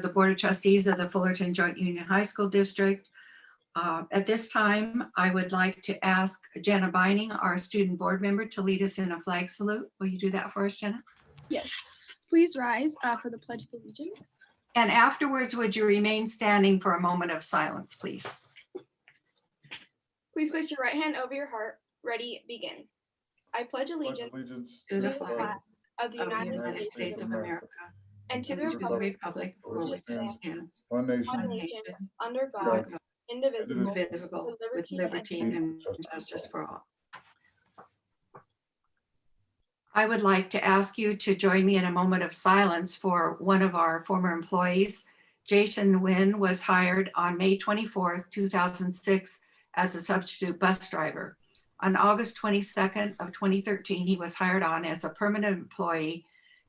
the Board of Trustees of the Fullerton Joint Union High School District. At this time, I would like to ask Jenna Binding, our student board member, to lead us in a flag salute. Will you do that for us, Jenna? Yes. Please rise for the Pledge of Allegiance. And afterwards, would you remain standing for a moment of silence, please? Please place your right hand over your heart. Ready, begin. I pledge allegiance To the flag of the of the United States of America and to and the to the republic republic for which it stands, One one nation, nation, nation, under under God, God, indivisible, indivisible, with liberty and justice for all. I would like to ask you to join me in a moment of silence for one of our former employees. Jason Nguyen was hired on May 24th, 2006 as a substitute bus driver. On August 22nd of 2013, he was hired on as a permanent employee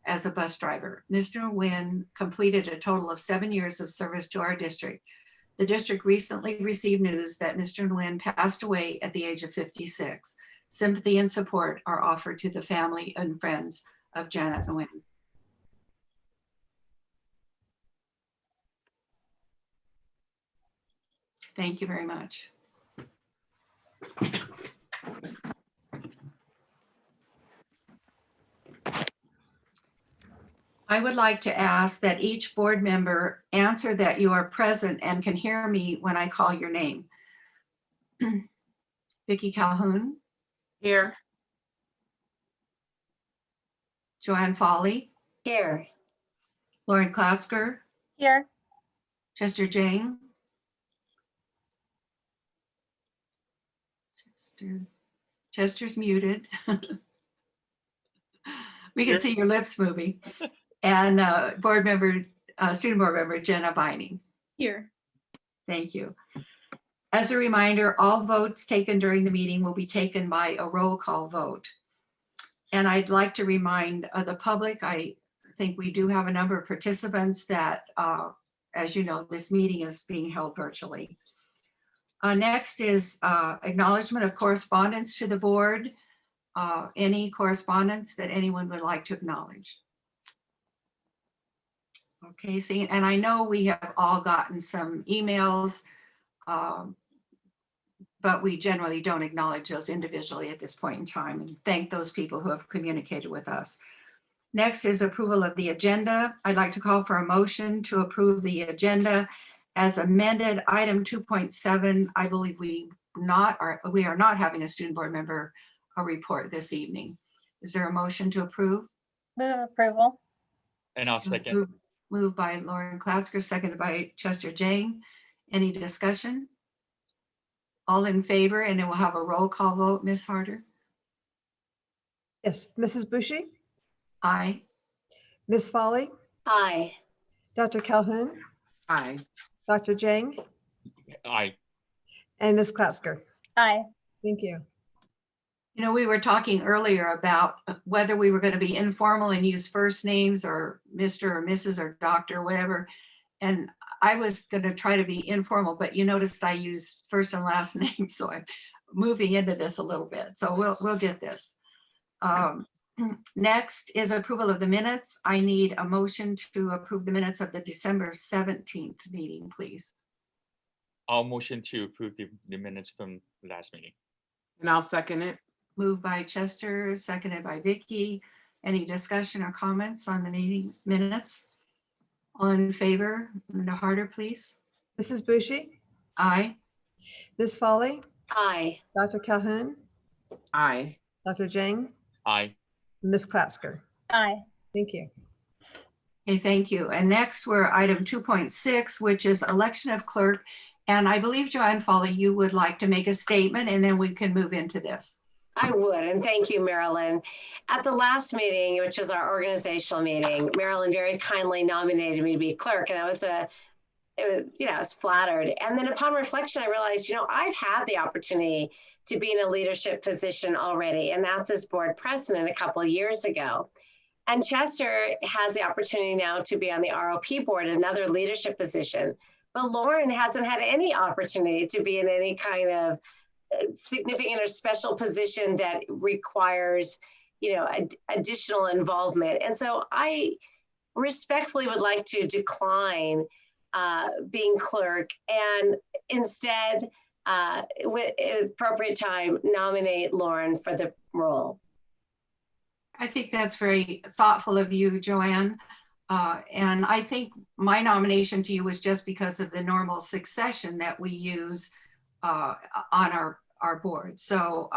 as a bus driver. Mr. Nguyen completed a total of 7 years of service to our district. The district recently received news that Mr. Nguyen passed away at the age of 56. Sympathy and support are offered to the family and friends of Janet Nguyen. Thank you very much. I would like to ask that each board member answer that you are present and can hear me when I call your name. Vicki Calhoun, Here. Joanne Foley, Here. Lauren Klatzker, Here. Chester Jang. Chester's muted. We can see your lips moving. And student board member Jenna Binding. Here. Thank you. As a reminder, all votes taken during the meeting will be taken by a roll call vote. And I'd like to remind the public, I think we do have a number of participants that, as you know, this meeting is being held virtually. Next is acknowledgement of correspondence to the board. Any correspondence that anyone would like to acknowledge? Okay, see, and I know we have all gotten some emails, but we generally don't acknowledge those individually at this point in time, and thank those people who have communicated with us. Next is approval of the agenda. I'd like to call for a motion to approve the agenda as amended. Item 2.7, I believe we are not having a student board member report this evening. Is there a motion to approve? Move approval. And I'll second. Moved by Lauren Klatzker, seconded by Chester Jang. Any discussion? All in favor, and then we'll have a roll call vote. Ms. Harder? Yes, Mrs. Bushy, Aye. Ms. Foley, Aye. Dr. Calhoun, Aye. Dr. Jang, Aye. and Ms. Klatzker. Aye. Thank you. You know, we were talking earlier about whether we were going to be informal and use first names or Mr. or Mrs. or Dr. or whatever. And I was going to try to be informal, but you noticed I use first and last names. So I'm moving into this a little bit. So we'll get this. Next is approval of the minutes. I need a motion to approve the minutes of the December 17th meeting, please. I'll motion to approve the minutes from last meeting. And I'll second it. Moved by Chester, seconded by Vicki. Any discussion or comments on the meeting minutes? All in favor? Linda Harder, please. Mrs. Bushy, Aye. Ms. Foley, Aye. Dr. Calhoun, Aye. Dr. Jang, Aye. Ms. Klatzker. Aye. Thank you. Okay, thank you. And next we're item 2.6, which is election of clerk. And I believe Joanne Foley, you would like to make a statement and then we can move into this. I would, and thank you, Marilyn. At the last meeting, which was our organizational meeting, Marilyn very kindly nominated me to be clerk, and I was I was flattered. And then upon reflection, I realized, I've had the opportunity to be in a leadership position already, and that's as board president a couple of years ago. And Chester has the opportunity now to be on the ROP board, another leadership position. But Lauren hasn't had any opportunity to be in any kind of significant or special position that requires, additional involvement. And so respectfully would like to decline being clerk and instead, with appropriate time, nominate Lauren for the role. I think that's very thoughtful of you, Joanne. And I think my nomination to you was just because of the normal succession that we use on our board. So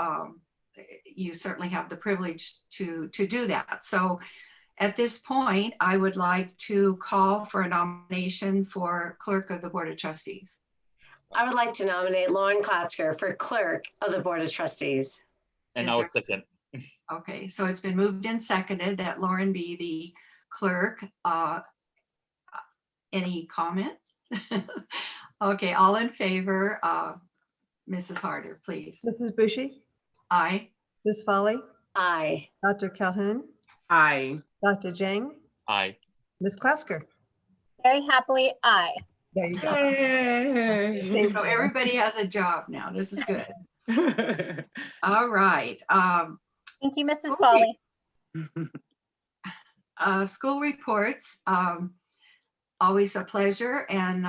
you certainly have the privilege to do that. So at this point, I would like to call for a nomination for Clerk of the Board of Trustees. I would like to nominate Lauren Klatzker for Clerk of the Board of Trustees. And Is I'll there- second. Okay, so it's been moved and seconded that Lauren be the clerk. Any comment? Okay, all in favor, Mrs. Harder, please. Mrs. Bushy, Aye. Ms. Foley, Aye. Dr. Calhoun, Aye. Dr. Jang, Aye. Ms. Klatzker. Very happily, aye. There you go. Yay. So everybody has a job now. This is good. All right. Thank you, Mrs. Okay. Foley. School reports, always a pleasure. And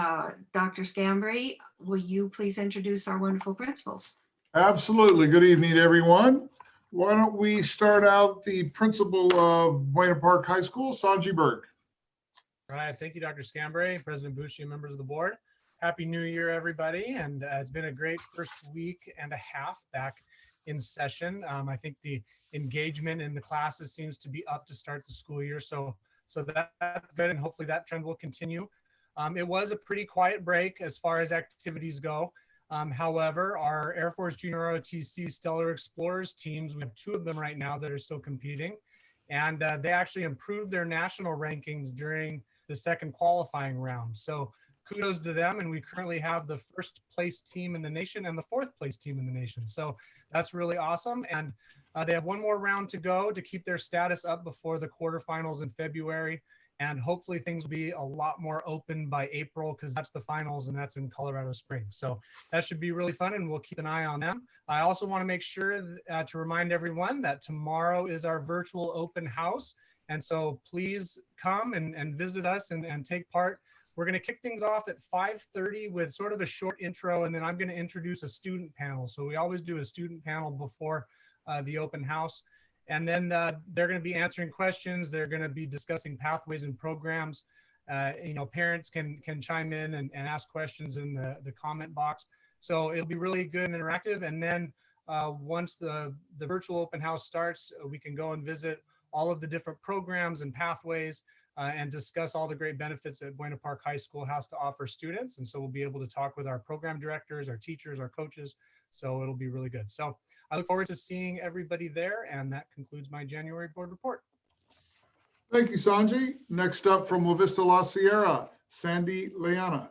Dr. Scambray, will you please introduce our wonderful principals? Absolutely. Good evening, everyone. Why don't we start out the principal of Buena Park High School, Sanji Berg. All right, thank you, Dr. Scambray, President Bushi, and members of the board. Happy New Year, everybody. And it's been a great first week and a half back in session. I think the engagement in the classes seems to be up to start the school year. So that's good, and hopefully that trend will continue. It was a pretty quiet break as far as activities go. However, our Air Force Junior ROTC Stellar Explorers teams, we have 2 of them right now that are still competing. And they actually improved their national rankings during the second qualifying round. So kudos to them. And we currently have the 1st place team in the nation and the 4th place team in the nation. So that's really awesome. And they have 1 more round to go to keep their status up before the quarterfinals in February. And hopefully things will be a lot more open by April, because that's the finals and that's in Colorado Springs. So that should be really fun, and we'll keep an eye on them. I also want to make sure to remind everyone that tomorrow is our virtual open house. And so please come and visit us and take part. We're going to kick things off at 5:30 with sort of a short intro, and then I'm going to introduce a student panel. So we always do a student panel before the open house. And then they're going to be answering questions. They're going to be discussing pathways and programs. Parents can chime in and ask questions in the comment box. So it'll be really good and interactive. And then once the virtual open house starts, we can go and visit all of the different programs and pathways and discuss all the great benefits that Buena Park High School has to offer students. And so we'll be able to talk with our program directors, our teachers, our coaches. So it'll be really good. So I look forward to seeing everybody there. And that concludes my January board report. Thank you, Sanji. Next up from La Vista La Sierra, Sandy Leana.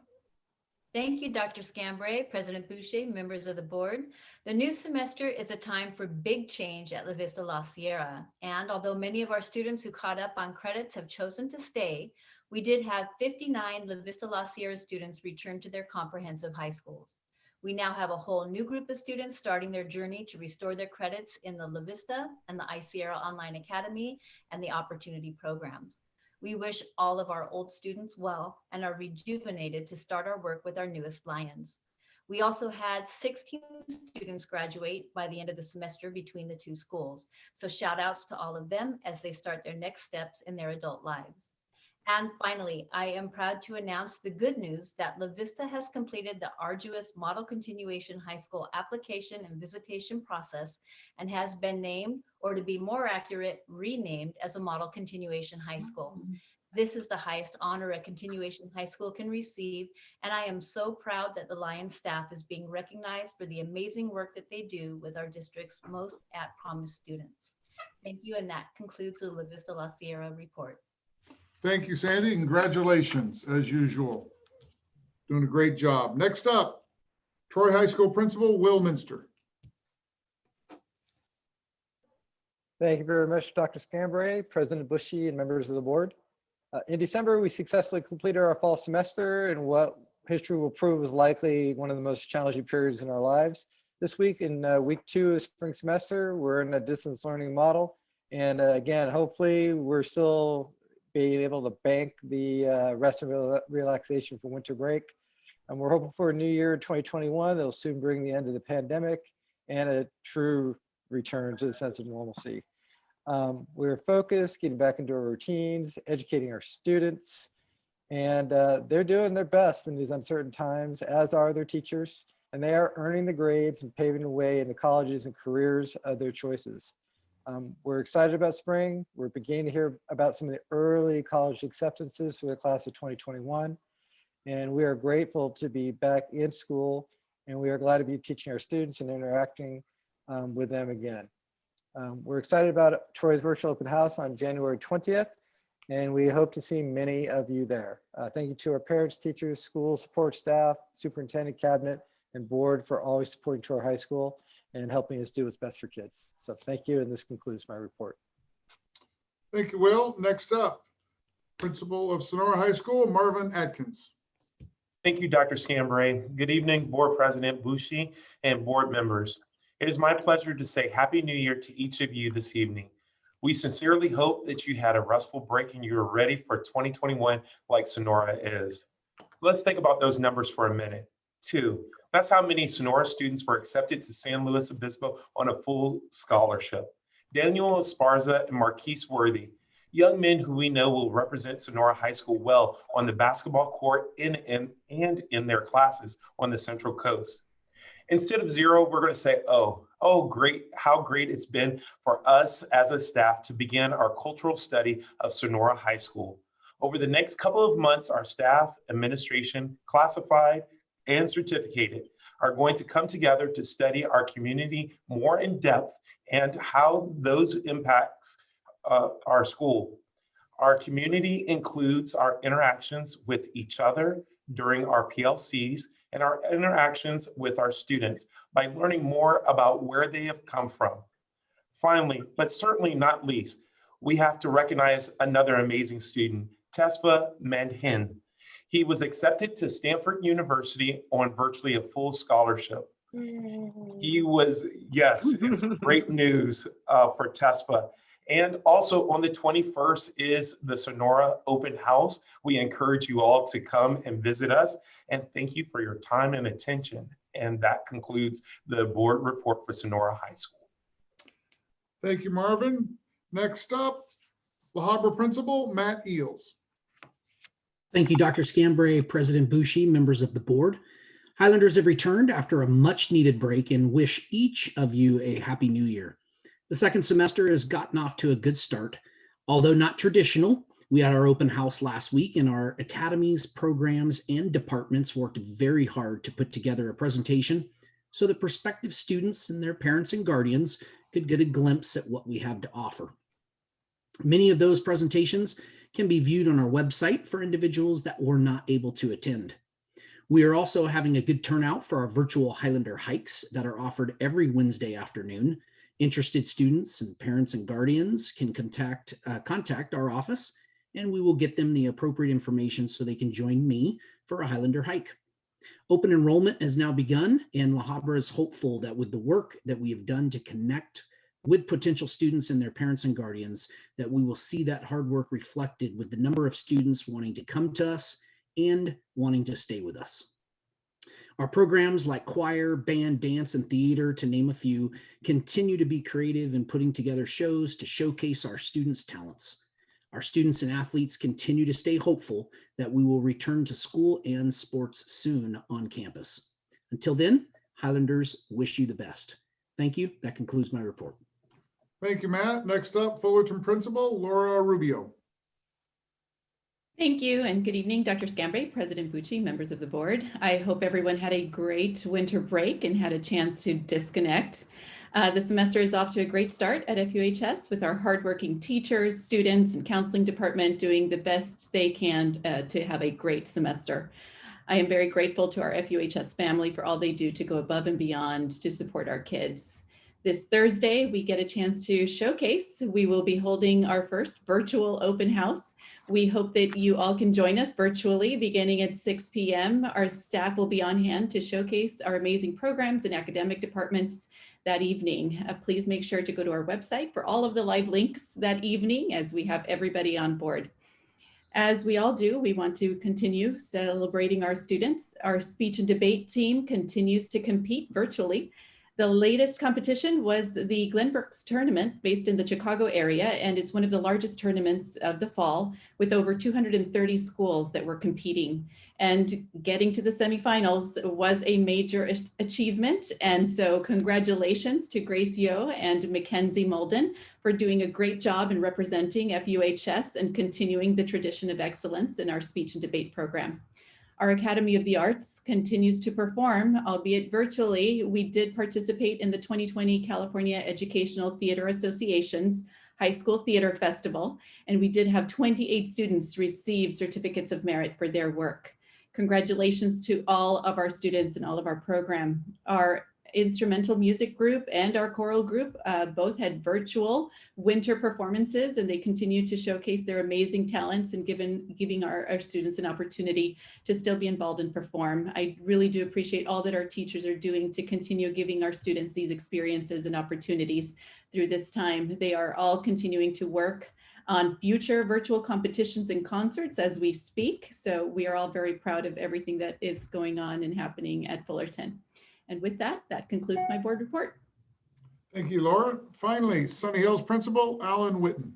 Thank you, Dr. Scambray, President Boucher, members of the board. The new semester is a time for big change at La Vista La Sierra. And although many of our students who caught up on credits have chosen to stay, we did have 59 La Vista La Sierra students return to their comprehensive high schools. We now have a whole new group of students starting their journey to restore their credits in the La Vista and the iSierra Online Academy and the Opportunity programs. We wish all of our old students well and are rejuvenated to start our work with our newest Lions. We also had 16 students graduate by the end of the semester between the 2 schools. So shout outs to all of them as they start their next steps in their adult lives. And finally, I am proud to announce the good news that La Vista has completed the arduous Model Continuation High School application and visitation process and has been named, or to be more accurate, renamed as a Model Continuation High School. This is the highest honor a continuation high school can receive, and I am so proud that the Lions staff is being recognized for the amazing work that they do with our district's most at-promise students. Thank you, and that concludes the La Vista La Sierra report. Thank you, Sandy. Congratulations, as usual. Doing a great job. Next up, Troy High School Principal, Will Minster. Thank you very much, Dr. Scambray, President Bushy, and members of the board. In December, we successfully completed our fall semester in what history will prove was likely one of the most challenging periods in our lives. This week, in week 2 of spring semester, we're in a distance learning model. And again, hopefully we're still being able to bank the rest of the relaxation for winter break. And we're hoping for a new year 2021 that'll soon bring the end of the pandemic and a true return to the sense of normalcy. We're focused, getting back into our routines, educating our students, and they're doing their best in these uncertain times, as are their teachers, and they are earning the grades and paving the way into colleges and careers of their choices. We're excited about spring. We're beginning to hear about some of the early college acceptances for the class of 2021. And we are grateful to be back in school, and we are glad to be teaching our students and interacting with them again. We're excited about Troy's virtual open house on January 20th, and we hope to see many of you there. Thank you to our parents, teachers, school support staff, superintendent, cabinet, and board for always supporting Troy High School and helping us do what's best for kids. So thank you, and this concludes my report. Thank you, Will. Next up, Principal of Sonora High School, Marvin Atkins. Thank you, Dr. Scambray. Good evening, Board President Bushi and board members. It is my pleasure to say Happy New Year to each of you this evening. We sincerely hope that you had a restful break and you are ready for 2021 like Sonora is. Let's think about those numbers for a minute. 2, that's how many Sonora students were accepted to San Luis Obispo on a full scholarship. Daniel Esparza and Marquise Worthy, young men who we know will represent Sonora High School well on the basketball court and in their classes on the Central Coast. Instead of 0, we're going to say, oh, great, how great it's been for us as a staff to begin our cultural study of Sonora High School. Over the next couple of months, our staff, administration, classified, and certificated are going to come together to study our community more in depth and how those impacts our school. Our community includes our interactions with each other during our PLCs and our interactions with our students by learning more about where they have come from. Finally, but certainly not least, we have to recognize another amazing student, Tesfa Mandhin. He was accepted to Stanford University on virtually a full scholarship. He was, yes, it's great news for Tesfa. And also on the 21st is the Sonora Open House. We encourage you all to come and visit us. And thank you for your time and attention. And that concludes the board report for Sonora High School. Thank you, Marvin. Next up, La Habra Principal, Matt Eels. Thank you, Dr. Scambray, President Bushi, members of the board. Highlanders have returned after a much needed break and wish each of you a happy new year. The second semester has gotten off to a good start. Although not traditional, we had our open house last week and our academies, programs, and departments worked very hard to put together a presentation so that prospective students and their parents and guardians could get a glimpse at what we have to offer. Many of those presentations can be viewed on our website for individuals that were not able to attend. We are also having a good turnout for our virtual Highlander hikes that are offered every Wednesday afternoon. Interested students and parents and guardians can contact our office, and we will get them the appropriate information so they can join me for a Highlander hike. Open enrollment has now begun, and La Habra is hopeful that with the work that we have done to connect with potential students and their parents and guardians, that we will see that hard work reflected with the number of students wanting to come to us and wanting to stay with us. Our programs like choir, band, dance, and theater, to name a few, continue to be creative in putting together shows to showcase our students' talents. Our students and athletes continue to stay hopeful that we will return to school and sports soon on campus. Until then, Highlanders wish you the best. Thank you. That concludes my report. Thank you, Matt. Next up, Fullerton Principal, Laura Rubio. Thank you and good evening, Dr. Scambray, President Bucci, members of the board. I hope everyone had a great winter break and had a chance to disconnect. The semester is off to a great start at FUHS with our hardworking teachers, students, and counseling department doing the best they can to have a great semester. I am very grateful to our FUHS family for all they do to go above and beyond to support our kids. This Thursday, we get a chance to showcase. We will be holding our first virtual open house. We hope that you all can join us virtually beginning at 6 p.m. Our staff will be on hand to showcase our amazing programs and academic departments that evening. Please make sure to go to our website for all of the live links that evening as we have everybody on board. As we all do, we want to continue celebrating our students. Our speech and debate team continues to compete virtually. The latest competition was the Glenbrooks tournament based in the Chicago area, and it's one of the largest tournaments of the fall with over 230 schools that were competing. And getting to the semifinals was a major achievement. And so congratulations to Grace Yo and Mackenzie Molden for doing a great job in representing FUHS and continuing the tradition of excellence in our speech and debate program. Our Academy of the Arts continues to perform, albeit virtually. We did participate in the 2020 California Educational Theater Association's High School Theater Festival, and we did have 28 students receive certificates of merit for their work. Congratulations to all of our students and all of our program. Our instrumental music group and our choral group both had virtual winter performances, and they continue to showcase their amazing talents and giving our students an opportunity to still be involved and perform. I really do appreciate all that our teachers are doing to continue giving our students these experiences and opportunities through this time. They are all continuing to work on future virtual competitions and concerts as we speak. So we are all very proud of everything that is going on and happening at Fullerton. And with that, that concludes my board report. Thank you, Laura. Finally, Sunny Hills Principal, Alan Witten.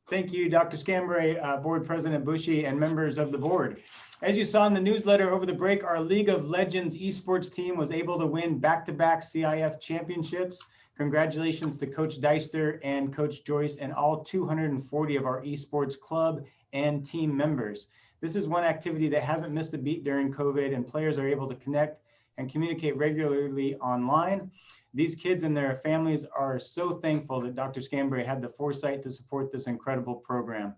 Thank you, Dr. Scambray, Board President Bushy, and members of the board. As you saw in the newsletter over the break, our League of Legends esports team was able to win back-to-back CIF championships. Congratulations to Coach Deister and Coach Joyce and all 240 of our esports club and team members. This is one activity that hasn't missed a beat during COVID, and players are able to connect and communicate regularly online. These kids and their families are so thankful that Dr. Scambray had the foresight to support this incredible program.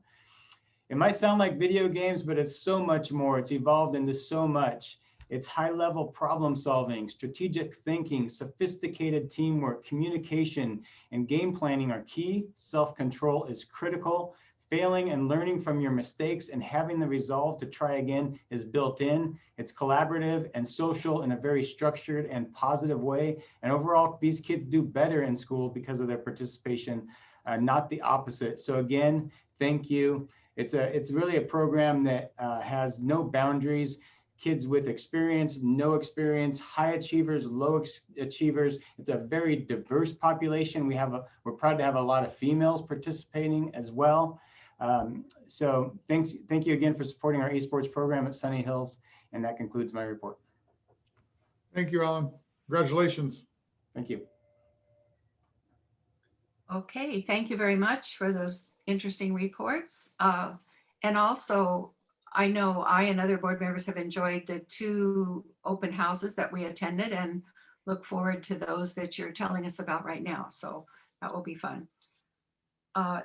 It might sound like video games, but it's so much more. It's evolved into so much. It's high-level problem solving, strategic thinking, sophisticated teamwork, communication, and game planning are key. Self-control is critical. Failing and learning from your mistakes and having the resolve to try again is built in. It's collaborative and social in a very structured and positive way. And overall, these kids do better in school because of their participation, not the opposite. So again, thank you. It's really a program that has no boundaries. Kids with experience, no experience, high achievers, low achievers. It's a very diverse population. We're proud to have a lot of females participating as well. So thank you again for supporting our esports program at Sunny Hills. And that concludes my report. Thank you, Alan. Congratulations. Thank you. Okay, thank you very much for those interesting reports. And also, I know I and other board members have enjoyed the 2 open houses that we attended and look forward to those that you're telling us about right now. So that will be fun.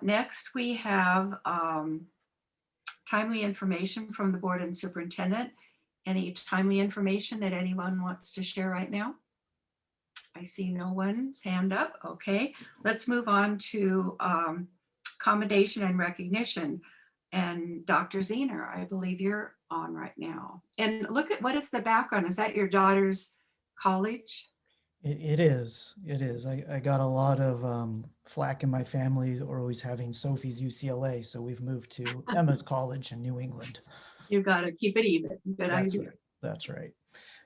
Next, we have timely information from the board and superintendent. Any timely information that anyone wants to share right now? I see no one's hand up. Okay, let's move on to commendation and recognition. And Dr. Zener, I believe you're on right now. And look at, what is the background? Is that your daughter's college? It is. I got a lot of flack in my family, or always having Sophie's UCLA. So we've moved to Emma's College in New England. You got to keep it even. Good idea. Right. That's right.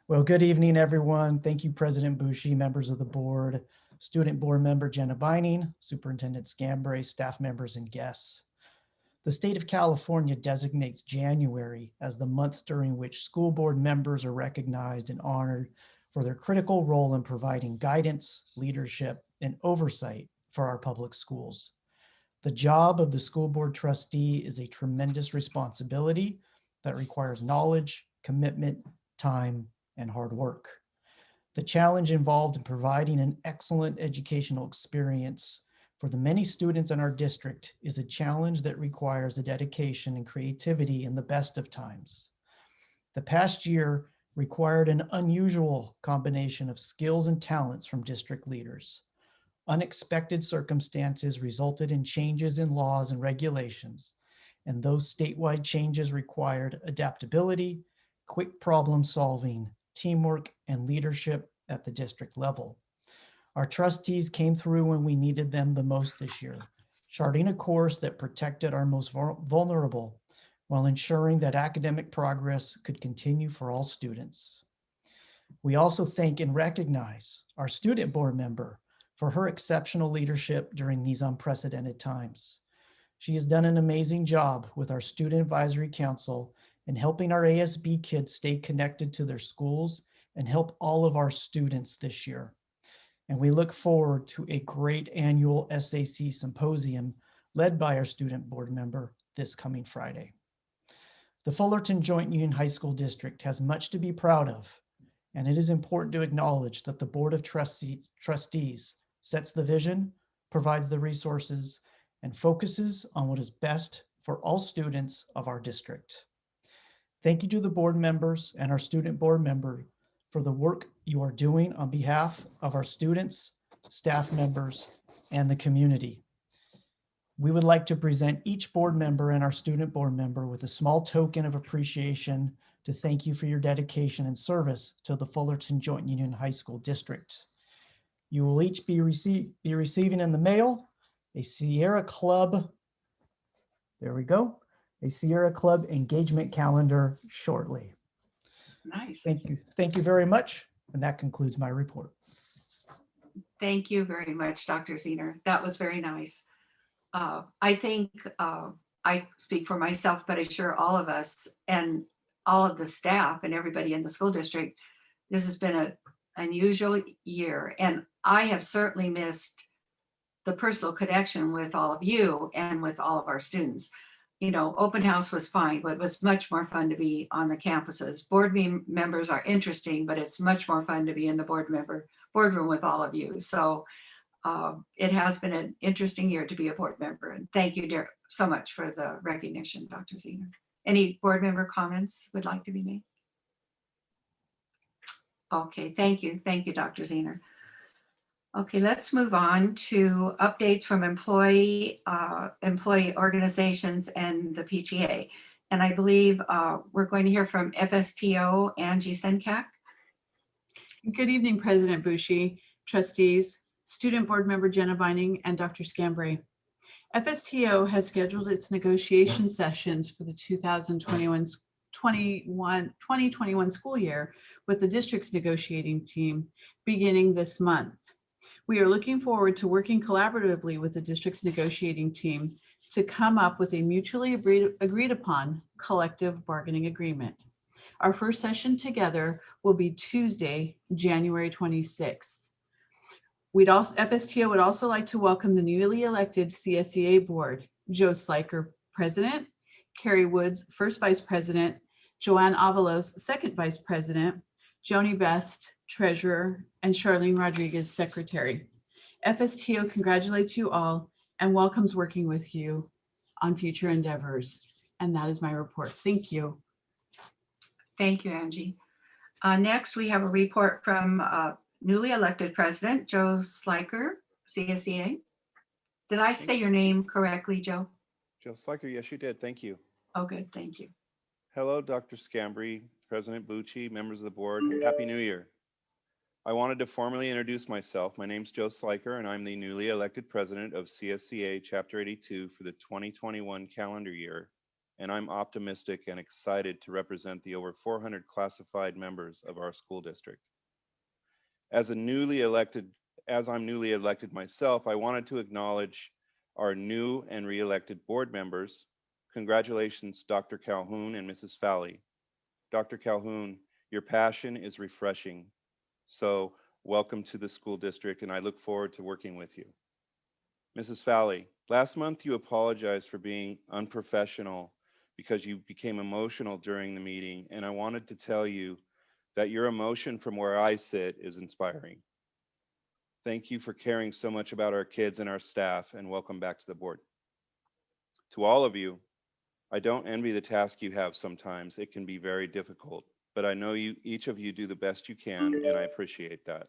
Well, good evening, everyone. Thank you, President Bushy, members of the board, student board member Jenna Beining, Superintendent Scambray, staff members, and guests. The state of California designates January as the month during which school board members are recognized and honored for their critical role in providing guidance, leadership, and oversight for our public schools. The job of the school board trustee is a tremendous responsibility that requires knowledge, commitment, time, and hard work. The challenge involved in providing an excellent educational experience for the many students in our district is a challenge that requires a dedication and creativity in the best of times. The past year required an unusual combination of skills and talents from district leaders. Unexpected circumstances resulted in changes in laws and regulations, and those statewide changes required adaptability, quick problem solving, teamwork, and leadership at the district level. Our trustees came through when we needed them the most this year, charting a course that protected our most vulnerable while ensuring that academic progress could continue for all students. We also thank and recognize our student board member for her exceptional leadership during these unprecedented times. She has done an amazing job with our Student Advisory Council in helping our ASB kids stay connected to their schools and help all of our students this year. And we look forward to a great annual SAC symposium led by our student board member this coming Friday. The Fullerton Joint Union High School District has much to be proud of, and it is important to acknowledge that the Board of Trustees sets the vision, provides the resources, and focuses on what is best for all students of our district. Thank you to the board members and our student board member for the work you are doing on behalf of our students, staff members, and the community. We would like to present each board member and our student board member with a small token of appreciation to thank you for your dedication and service to the Fullerton Joint Union High School District. You will each be receiving in the mail a Sierra Club, there we go, a Sierra Club engagement calendar shortly. Nice. Thank you very much. And that concludes my report. Thank you very much, Dr. Zener. That was very nice. I think I speak for myself, but I'm sure all of us and all of the staff and everybody in the school district, this has been an unusual year. And I have certainly missed the personal connection with all of you and with all of our students. You know, open house was fine, but it was much more fun to be on the campuses. Board members are interesting, but it's much more fun to be in the boardroom with all of you. So it has been an interesting year to be a board member. And thank you so much for the recognition, Dr. Zener. Any board member comments would like to be made? Okay, thank you. Thank you, Dr. Zener. Okay, let's move on to updates from employee organizations and the PTA. And I believe we're going to hear from FSTO, Angie Senkak. Good evening, President Bushi, trustees, student board member Jenna Beining, and Dr. Scambray. FSTO has scheduled its negotiation sessions for the 2021 school year with the district's negotiating team beginning this month. We are looking forward to working collaboratively with the district's negotiating team to come up with a mutually agreed upon collective bargaining agreement. Our first session together will be Tuesday, January 26th. FSTO would also like to welcome the newly elected CSEA board, Joe Sliker, President, Carrie Woods, First Vice President, Joanne Avalos, Second Vice President, Joni Best, Treasurer, and Charlene Rodriguez, Secretary. FSTO congratulates you all and welcomes working with you on future endeavors. And that is my report. Thank you. Thank you, Angie. Next, we have a report from newly elected President, Joe Sliker, CSEA. Did I say your name correctly, Joe? Joe Sliker, yes, you did. Thank you. Oh, good. Thank you. Hello, Dr. Scambray, President Bucci, members of the board. Happy New Year. I wanted to formally introduce myself. My name's Joe Sliker, and I'm the newly elected president of CSCA Chapter 82 for the 2021 calendar year. And I'm optimistic and excited to represent the over 400 classified members of our school district. As I'm newly elected myself, I wanted to acknowledge our new and re-elected board members. Congratulations, Dr. Calhoun and Mrs. Falley. Dr. Calhoun, your passion is refreshing. So welcome to the school district, and I look forward to working with you. Mrs. Falley, last month you apologized for being unprofessional because you became emotional during the meeting, and I wanted to tell you that your emotion from where I sit is inspiring. Thank you for caring so much about our kids and our staff, and welcome back to the board. To all of you, I don't envy the task you have sometimes. It can be very difficult, but I know each of you do the best you can, and I appreciate that.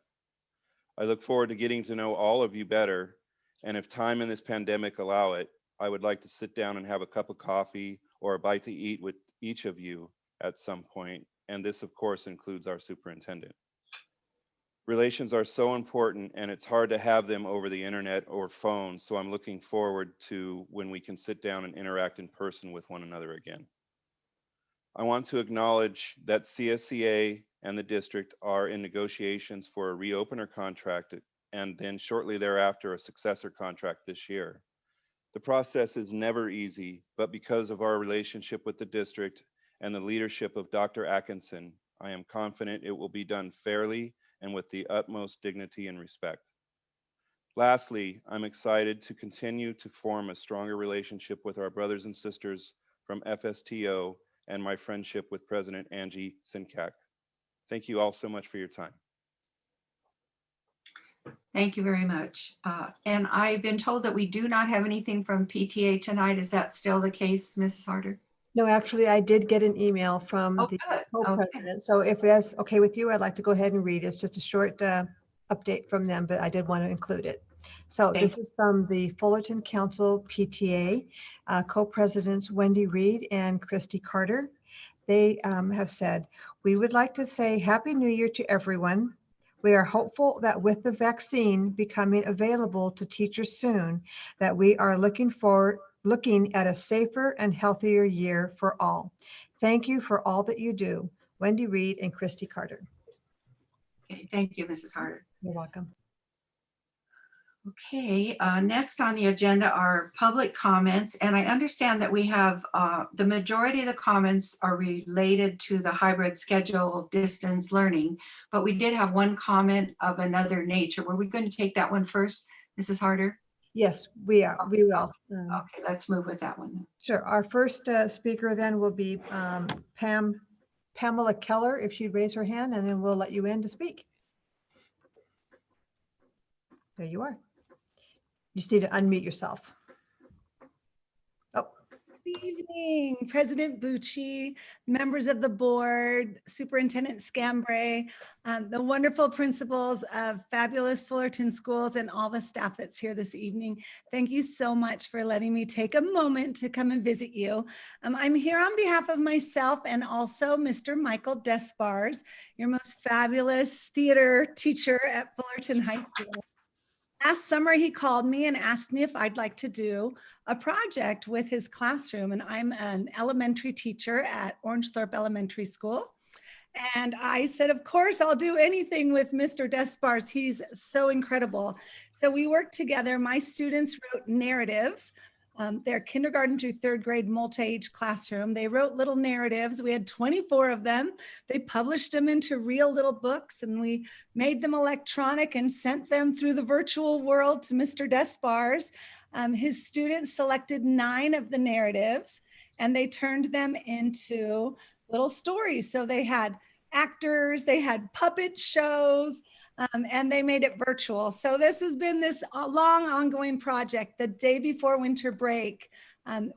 I look forward to getting to know all of you better, and if time and this pandemic allow it, I would like to sit down and have a cup of coffee or a bite to eat with each of you at some point, and this of course includes our superintendent. Relations are so important, and it's hard to have them over the internet or phone, so I'm looking forward to when we can sit down and interact in person with one another again. I want to acknowledge that CSEA and the district are in negotiations for a reopener contract and then shortly thereafter a successor contract this year. The process is never easy, but because of our relationship with the district and the leadership of Dr. Atkinson, I am confident it will be done fairly and with the utmost dignity and respect. Lastly, I'm excited to continue to form a stronger relationship with our brothers and sisters from FSTO and my friendship with President Angie Sinkak. Thank you all so much for your time. Thank you very much. And I've been told that we do not have anything from PTA tonight. Is that still the case, Mrs. Harder? No, actually, I did get an email from Oh, the good. co-president. So if that's okay with you, I'd like to go ahead and read it. It's just a short update from them, but I did want to include it. So this is from the Fullerton Council PTA, co-presidents Wendy Reed and Christy Carter. They have said, we would like to say Happy New Year to everyone. We are hopeful that with the vaccine becoming available to teachers soon, that we are looking at a safer and healthier year for all. Thank you for all that you do. Wendy Reed and Christy Carter. Okay, thank you, Mrs. Harder. You're welcome. Okay, next on the agenda are public comments, and I understand that we have the majority of the comments are related to the hybrid schedule distance learning, but we did have one comment of another nature. Were we going to take that one first, Mrs. Harder? Yes, we will. Okay, let's move with that one. Sure. Our first speaker then will be Pamela Keller, if she'd raise her hand, and then we'll let you in to speak. There you are. You just need to unmute yourself. Oh. Good evening, President Bucci, members of the board, Superintendent Scambray, the wonderful principals of fabulous Fullerton schools, and all the staff that's here this evening. Thank you so much for letting me take a moment to come and visit you. I'm here on behalf of myself and also Mr. Michael Despars, your most fabulous theater teacher at Fullerton High School. Last summer, he called me and asked me if I'd like to do a project with his classroom. And I'm an elementary teacher at Orangethorpe Elementary School. And I said, of course, I'll do anything with Mr. Despars. He's so incredible. So we worked together. My students wrote narratives. They're kindergarten through third grade multi-age classroom. They wrote little narratives. We had 24 of them. They published them into real little books, and we made them electronic and sent them through the virtual world to Mr. Despars. His students selected 9 of the narratives, and they turned them into little stories. So they had actors, they had puppet shows, and they made it virtual. So this has been this long ongoing project. The day before winter break,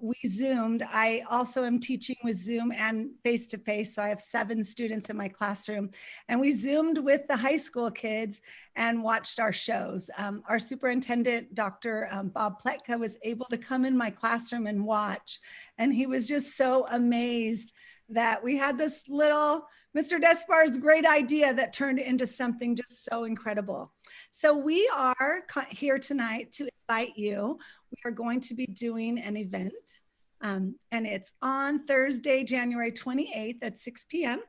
we Zoomed. I also am teaching with Zoom and face-to-face. So I have 7 students in my classroom, and we Zoomed with the high school kids and watched our shows. Our superintendent, Dr. Bob Pletka, was able to come in my classroom and watch. And he was just so amazed that we had this little Mr. Despars' great idea that turned into something just so incredible. So we are here tonight to invite you. We are going to be doing an event, and it's on Thursday, January 28th at 6 p.m.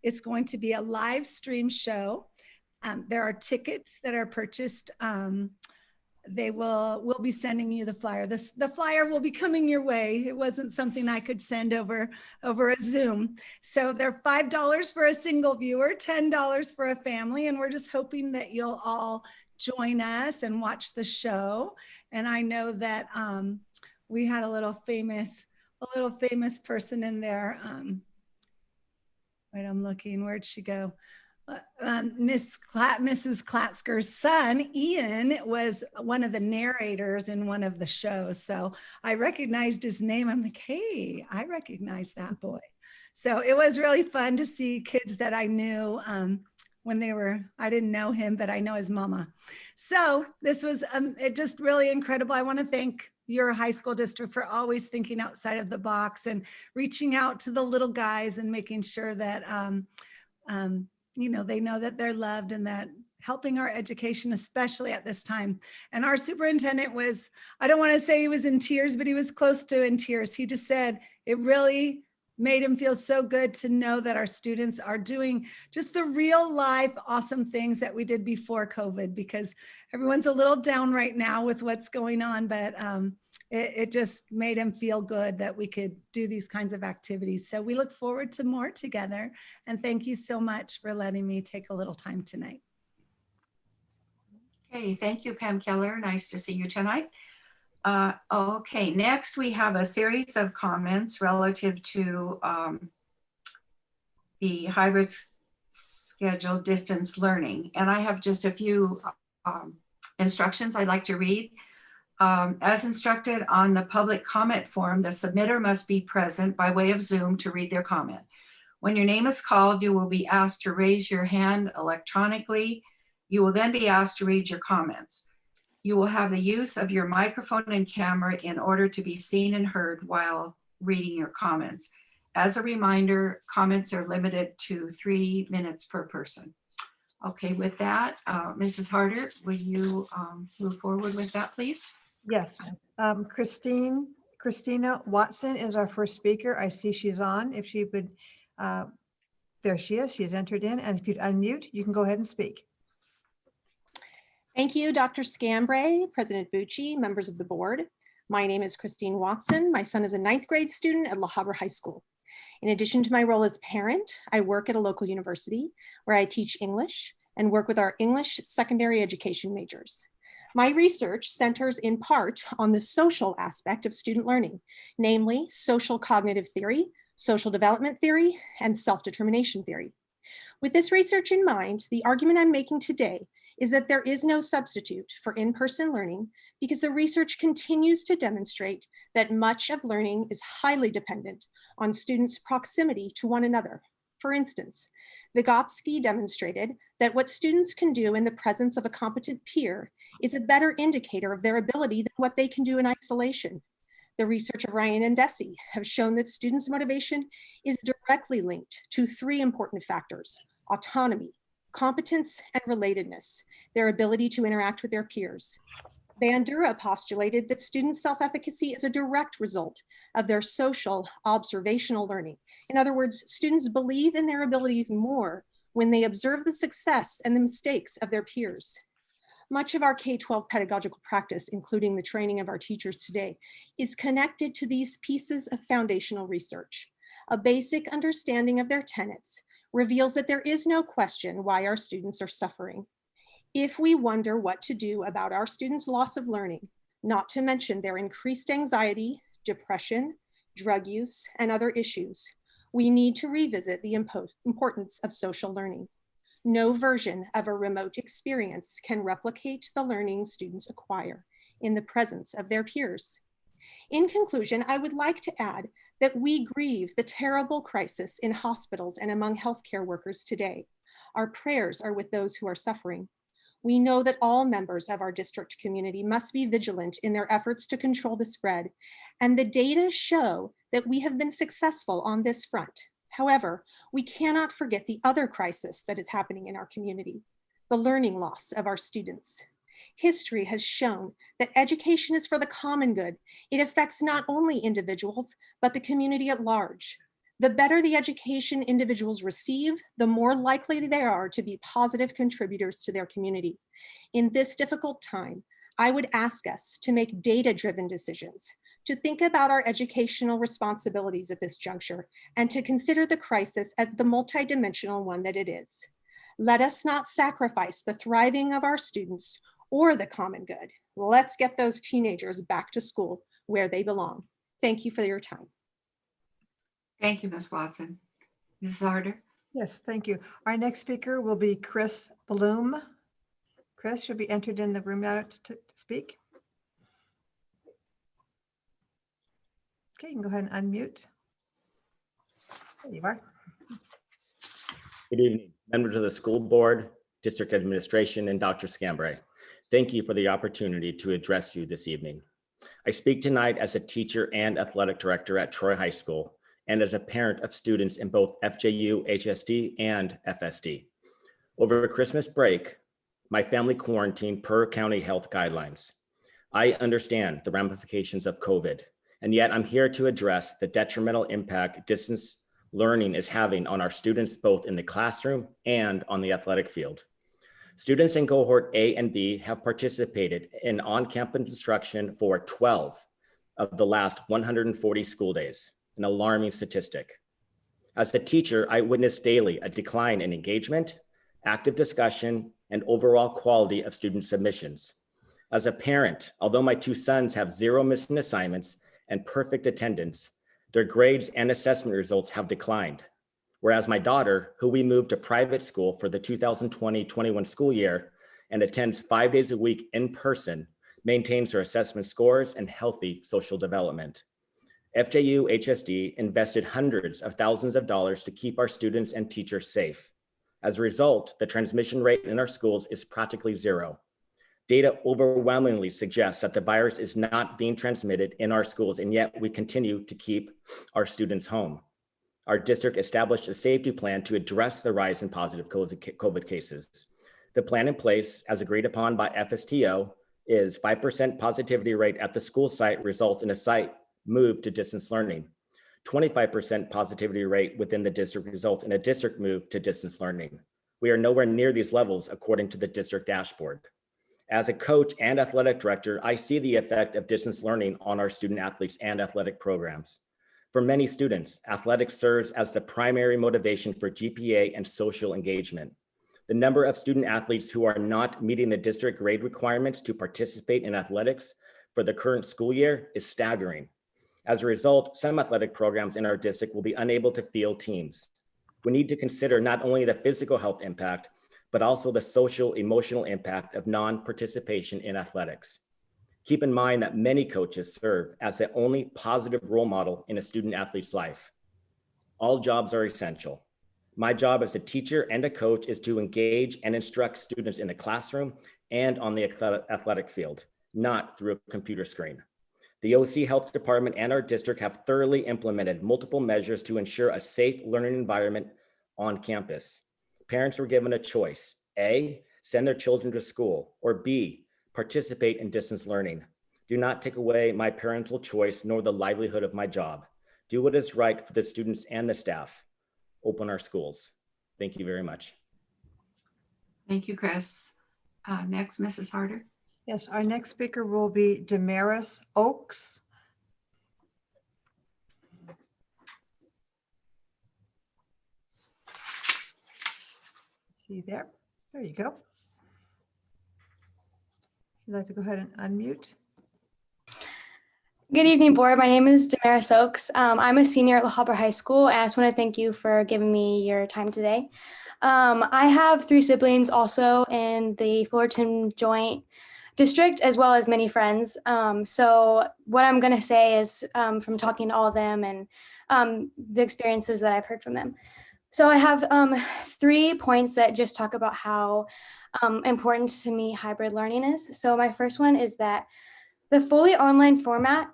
It's going to be a live stream show. There are tickets that are purchased. We'll be sending you the flyer. The flyer will be coming your way. It wasn't something I could send over a Zoom. So they're $5 for a single viewer, $10 for a family. And we're just hoping that you'll all join us and watch the show. And I know that we had a little famous person in there. Right, I'm looking, where'd she go? Mrs. Klatsker's son, Ian, was one of the narrators in one of the shows. So I recognized his name. I'm like, hey, I recognize that boy. So it was really fun to see kids that I knew when I didn't know him, but I know his mama. So this was it just really incredible. I want to thank your high school district for always thinking outside of the box and reaching out to the little guys and making sure that, you know, they know that they're loved and that helping our education, especially at this time. And our superintendent was, I don't want to say he was in tears, but he was close to in tears. He just said it really made him feel so good to know that our students are doing just the real life awesome things that we did before COVID, because everyone's a little down right now with what's going on, but it just made him feel good that we could do these kinds of activities. So we look forward to more together. And thank you so much for letting me take a little time tonight. Okay, thank you, Pam Keller. Nice to see you tonight. Okay, next we have a series of comments relative to the hybrid schedule distance learning. And I have just a few instructions I'd like to read. As instructed on the public comment form, the submitter must be present by way of Zoom to read their comment. When your name is called, you will be asked to raise your hand electronically. You will then be asked to read your comments. You will have the use of your microphone and camera in order to be seen and heard while reading your comments. As a reminder, comments are limited to 3 minutes per person. Okay, with that, Mrs. Harder, will you move forward with that, please? Yes. Christina Watson is our first speaker. I see she's on. If she would, there she is. She's entered in. And if you'd unmute, you can go ahead and speak. Thank you, Dr. Scambray, President Bucci, members of the board. My name is Christine Watson. My son is a 9th grade student at Harbour High School. In addition to my role as parent, I work at a local university where I teach English and work with our English secondary education majors. My research centers in part on the social aspect of student learning, namely social cognitive theory, social development theory, and self-determination theory. With this research in mind, the argument I'm making today is that there is no substitute for in-person learning because the research continues to demonstrate that much of learning is highly dependent on students' proximity to one another. For instance, Vygotsky demonstrated that what students can do in the presence of a competent peer is a better indicator of their ability than what they can do in isolation. The research of Ryan and Deci have shown that students' motivation is directly linked to 3 important factors: autonomy, competence, and relatedness, their ability to interact with their peers. Bandura postulated that students' self-efficacy is a direct result of their social observational learning. In other words, students believe in their abilities more when they observe the success and the mistakes of their peers. Much of our K-12 pedagogical practice, including the training of our teachers today, is connected to these pieces of foundational research. A basic understanding of their tenets reveals that there is no question why our students are suffering. If we wonder what to do about our students' loss of learning, not to mention their increased anxiety, depression, drug use, and other issues, we need to revisit the importance of social learning. No version of a remote experience can replicate the learning students acquire in the presence of their peers. In conclusion, I would like to add that we grieve the terrible crisis in hospitals and among healthcare workers today. Our prayers are with those who are suffering. We know that all members of our district community must be vigilant in their efforts to control the spread, and the data show that we have been successful on this front. However, we cannot forget the other crisis that is happening in our community, the learning loss of our students. History has shown that education is for the common good. It affects not only individuals, but the community at large. The better the education individuals receive, the more likely they are to be positive contributors to their community. In this difficult time, I would ask us to make data-driven decisions, to think about our educational responsibilities at this juncture, and to consider the crisis as the multidimensional one that it is. Let us not sacrifice the thriving of our students or the common good. Let's get those teenagers back to school where they belong. Thank you for your time. Thank you, Ms. Watson. Mrs. Harder? Yes, thank you. Our next speaker will be Chris Bloom. Chris, you'll be entered in the room now to speak. Okay, you can go ahead and unmute. There you are. Good evening, members of the school board, district administration, and Dr. Scambray. Thank you for the opportunity to address you this evening. I speak tonight as a teacher and athletic director at Troy High School and as a parent of students in both FJUHSD and FSD. Over Christmas break, my family quarantined per county health guidelines. I understand the ramifications of COVID, and yet I'm here to address the detrimental impact distance learning is having on our students, both in the classroom and on the athletic field. Students in cohort A and B have participated in on-campus instruction for 12 of the last 140 school days, an alarming statistic. As a teacher, I witness daily a decline in engagement, active discussion, and overall quality of student submissions. As a parent, although my two sons have 0 missing assignments and perfect attendance, their grades and assessment results have declined. Whereas my daughter, who we moved to private school for the 2020-21 school year and attends 5 days a week in person, maintains her assessment scores and healthy social development. FJUHSD invested hundreds of thousands of dollars to keep our students and teachers safe. As a result, the transmission rate in our schools is practically 0. Data overwhelmingly suggests that the virus is not being transmitted in our schools, and yet we continue to keep our students home. Our district established a safety plan to address the rise in positive COVID cases. The plan in place, as agreed upon by FSTO, is 5% positivity rate at the school site results in a site move to distance learning. 25% positivity rate within the district results in a district move to distance learning. We are nowhere near these levels according to the district dashboard. As a coach and athletic director, I see the effect of distance learning on our student athletes and athletic programs. For many students, athletics serves as the primary motivation for GPA and social engagement. The number of student athletes who are not meeting the district grade requirements to participate in athletics for the current school year is staggering. As a result, some athletic programs in our district will be unable to field teams. We need to consider not only the physical health impact, but also the social, emotional impact of non-participation in athletics. Keep in mind that many coaches serve as the only positive role model in a student athlete's life. All jobs are essential. My job as a teacher and a coach is to engage and instruct students in the classroom and on the athletic field, not through a computer screen. The OC Health Department and our district have thoroughly implemented multiple measures to ensure a safe learning environment on campus. Parents were given a choice: A, send their children to school, or B, participate in distance learning. Do not take away my parental choice nor the livelihood of my job. Do what is right for the students and the staff. Open our schools. Thank you very much. Thank you, Chris. Next, Mrs. Harder. Yes, our next speaker will be Damaris Oaks. See there? There you go. You'd like to go ahead and unmute? Good evening, board. My name is Damaris Oaks. I'm a senior at Harbour High School, and I just want to thank you for giving me your time today. I have 3 siblings also in the Fullerton Joint District, as well as many friends. So what I'm going to say is from talking to all of them and the experiences that I've heard from them. So I have 3 points that just talk about how important to me hybrid learning is. So my first one is that the fully online format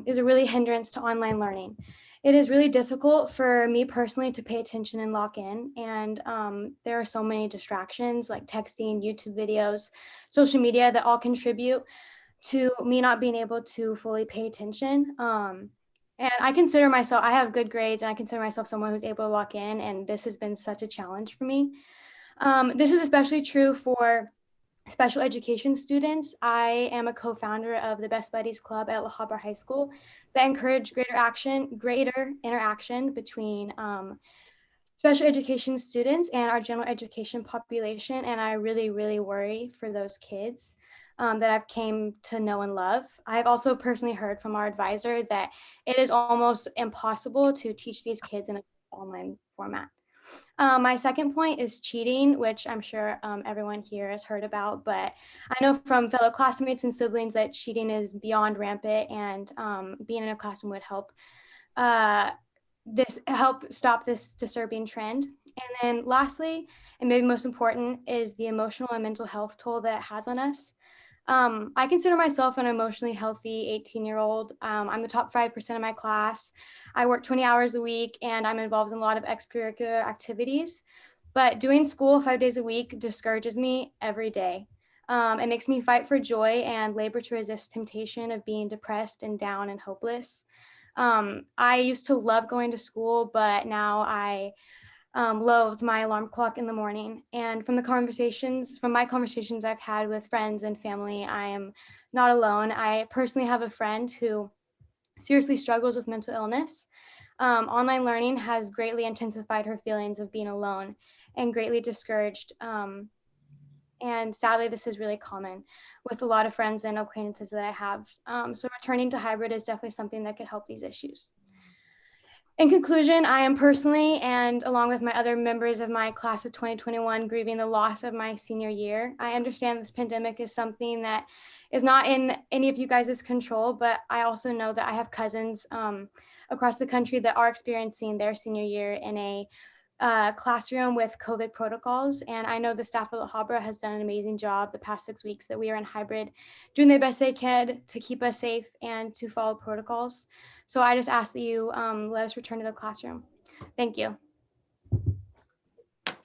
is a really hindrance to online learning. It is really difficult for me personally to pay attention and lock in. And there are so many distractions like texting, YouTube videos, social media that all contribute to me not being able to fully pay attention. And I consider myself, I have good grades, and I consider myself someone who's able to lock in. And this has been such a challenge for me. This is especially true for special education students. I am a co-founder of the Best Buddies Club at Harbour High School that encourage greater interaction between special education students and our general education population. And I really, really worry for those kids that I've came to know and love. I've also personally heard from our advisor that it is almost impossible to teach these kids in an online format. My second point is cheating, which I'm sure everyone here has heard about, but I know from fellow classmates and siblings that cheating is beyond rampant, and being in a classroom would help stop this disturbing trend. And then lastly, and maybe most important, is the emotional and mental health toll that it has on us. I consider myself an emotionally healthy 18-year-old. I'm the top 5% of my class. I work 20 hours a week, and I'm involved in a lot of extracurricular activities. but doing school 5 days a week discourages me every day. It makes me fight for joy and labor to resist temptation of being depressed and down and hopeless. I used to love going to school, but now I loathe my alarm clock in the morning. And from my conversations I've had with friends and family, I am not alone. I personally have a friend who seriously struggles with mental illness. Online learning has greatly intensified her feelings of being alone and greatly discouraged. And sadly, this is really common with a lot of friends and acquaintances that I have. So returning to hybrid is definitely something that could help these issues. In conclusion, I am personally, and along with my other members of my class of 2021, grieving the loss of my senior year. I understand this pandemic is something that is not in any of you guys' control, but I also know that I have cousins across the country that are experiencing their senior year in a classroom with COVID protocols. And I know the staff of the Harbour has done an amazing job the past 6 weeks that we are in hybrid, doing their best they can to keep us safe and to follow protocols. So I just ask that you let us return to the classroom. Thank you.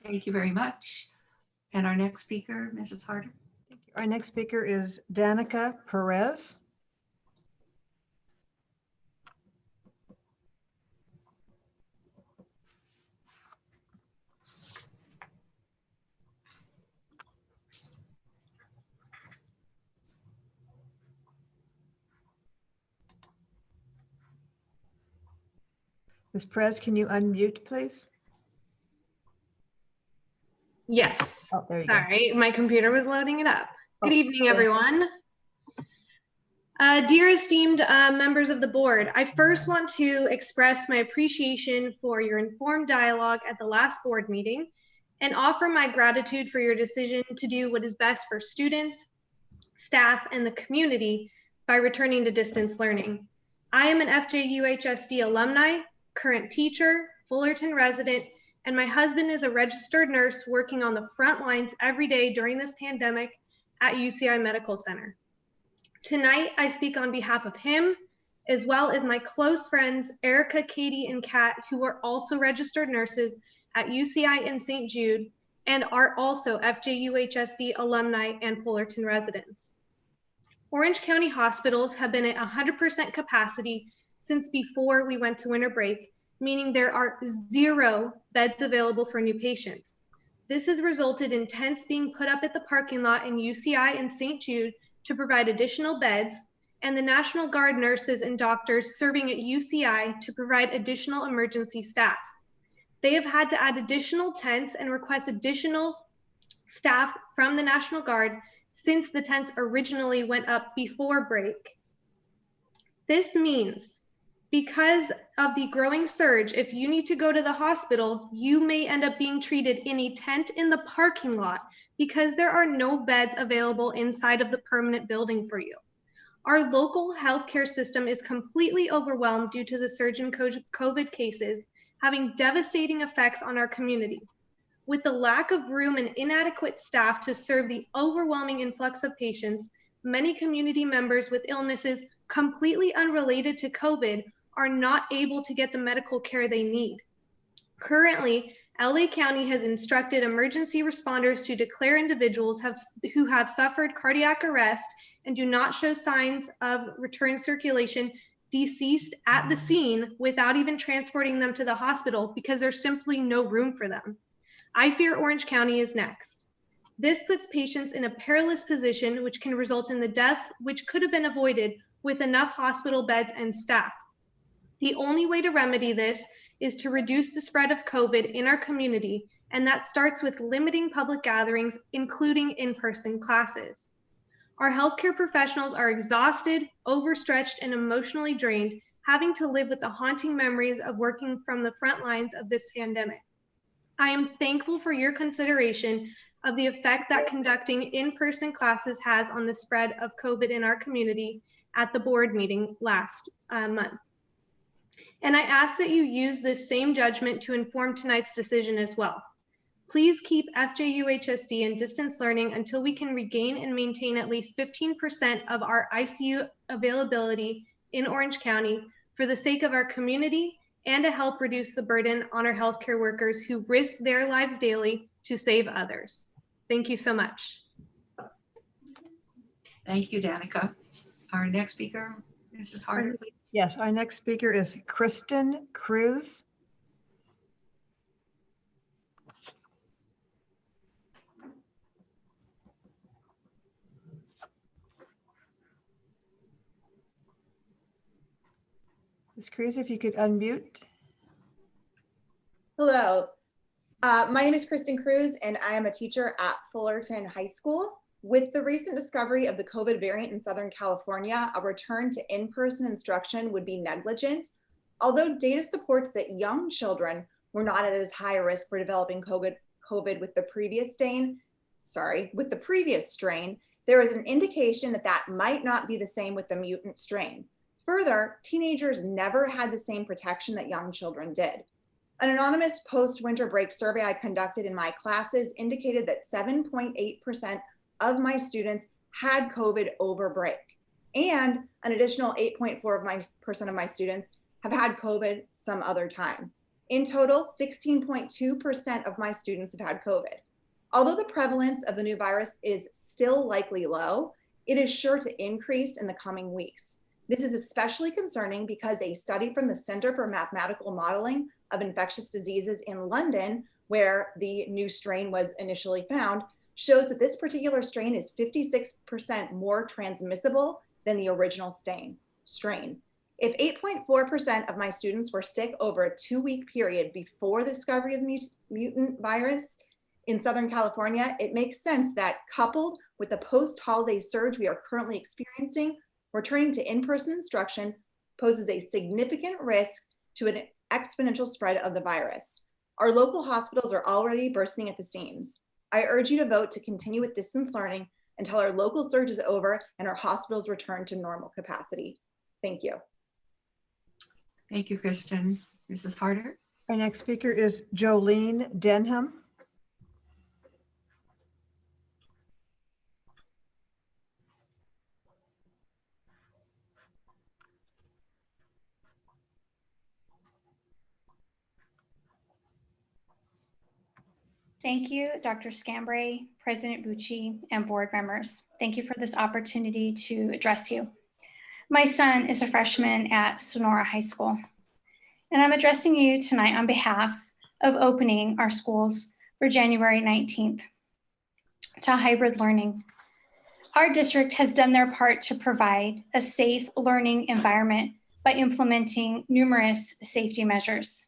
Thank you very much. And our next speaker, Mrs. Harder. Our next speaker is Danica Perez. Ms. Perez, can you unmute, please? Yes. Oh, there you go. Sorry, my computer was loading it up. Good Oh, evening, thanks. everyone. Dear esteemed members of the board, I first want to express my appreciation for your informed dialogue at the last board meeting and offer my gratitude for your decision to do what is best for students, staff, and the community by returning to distance learning. I am an FJUHSD alumni, current teacher, Fullerton resident, and my husband is a registered nurse working on the front lines every day during this pandemic at UCI Medical Center. Tonight, I speak on behalf of him, as well as my close friends, Erica, Katie, and Kat, who are also registered nurses at UCI and St. Jude, and are also FJUHSD alumni and Fullerton residents. Orange County hospitals have been at 100% capacity since before we went to winter break, meaning there are 0 beds available for new patients. This has resulted in tents being put up at the parking lot in UCI and St. Jude to provide additional beds, and the National Guard nurses and doctors serving at UCI to provide additional emergency staff. They have had to add additional tents and request additional staff from the National Guard since the tents originally went up before break. This means because of the growing surge, if you need to go to the hospital, you may end up being treated in a tent in the parking lot because there are no beds available inside of the permanent building for you. Our local healthcare system is completely overwhelmed due to the surge in COVID cases, having devastating effects on our community. With the lack of room and inadequate staff to serve the overwhelming influx of patients, many community members with illnesses completely unrelated to COVID are not able to get the medical care they need. Currently, LA County has instructed emergency responders to declare individuals who have suffered cardiac arrest and do not show signs of return circulation deceased at the scene without even transporting them to the hospital because there's simply no room for them. I fear Orange County is next. This puts patients in a perilous position, which can result in the deaths which could have been avoided with enough hospital beds and staff. The only way to remedy this is to reduce the spread of COVID in our community, and that starts with limiting public gatherings, including in-person classes. Our healthcare professionals are exhausted, overstretched, and emotionally drained, having to live with the haunting memories of working from the front lines of this pandemic. I am thankful for your consideration of the effect that conducting in-person classes has on the spread of COVID in our community at the board meeting last month. And I ask that you use this same judgment to inform tonight's decision as well. Please keep FJUHSD in distance learning until we can regain and maintain at least 15% of our ICU availability in Orange County for the sake of our community and to help reduce the burden on our healthcare workers who risk their lives daily to save others. Thank you so much. Thank you, Danica. Our next speaker, Mrs. Harder, please. Yes, our next speaker is Kristen Cruz. Ms. Cruz, if you could unmute. Hello, my name is Kristen Cruz and I am a teacher at Fullerton High School. With the recent discovery of the COVID variant in Southern California, a return to in-person instruction would be negligent. Although data supports that young children were not at as high a risk for developing COVID with the previous strain, there is an indication that that might not be the same with the mutant strain. Further, teenagers never had the same protection that young children did. An anonymous post-winter break survey I conducted in my classes indicated that 7.8% of my students had COVID over break, and an additional 8.4% of my students have had COVID some other time. In total, 16.2% of my students have had COVID. Although the prevalence of the new virus is still likely low, it is sure to increase in the coming weeks. This is especially concerning because a study from the Center for Mathematical Modeling of Infectious Diseases in London, where the new strain was initially found, shows that this particular strain is 56% more transmissible than the original strain. If 8.4% of my students were sick over a 2-week period before the discovery of the mutant virus in Southern California, it makes sense that, coupled with the post-holiday surge we are currently experiencing, returning to in-person instruction poses a significant risk to an exponential spread of the virus. Our local hospitals are already bursting at the seams. I urge you to vote to continue with distance learning until our local surge is over and our hospitals return to normal capacity. Thank you. Thank you, Kristen. Mrs. Harder. Our next speaker is Joan Denham. Thank you, Dr. Scambray, President Bucci, and board members. Thank you for this opportunity to address you. My son is a freshman at Sonora High School, and I'm addressing you tonight on behalf of opening our schools for January 19th to hybrid learning. Our district has done their part to provide a safe learning environment by implementing numerous safety measures.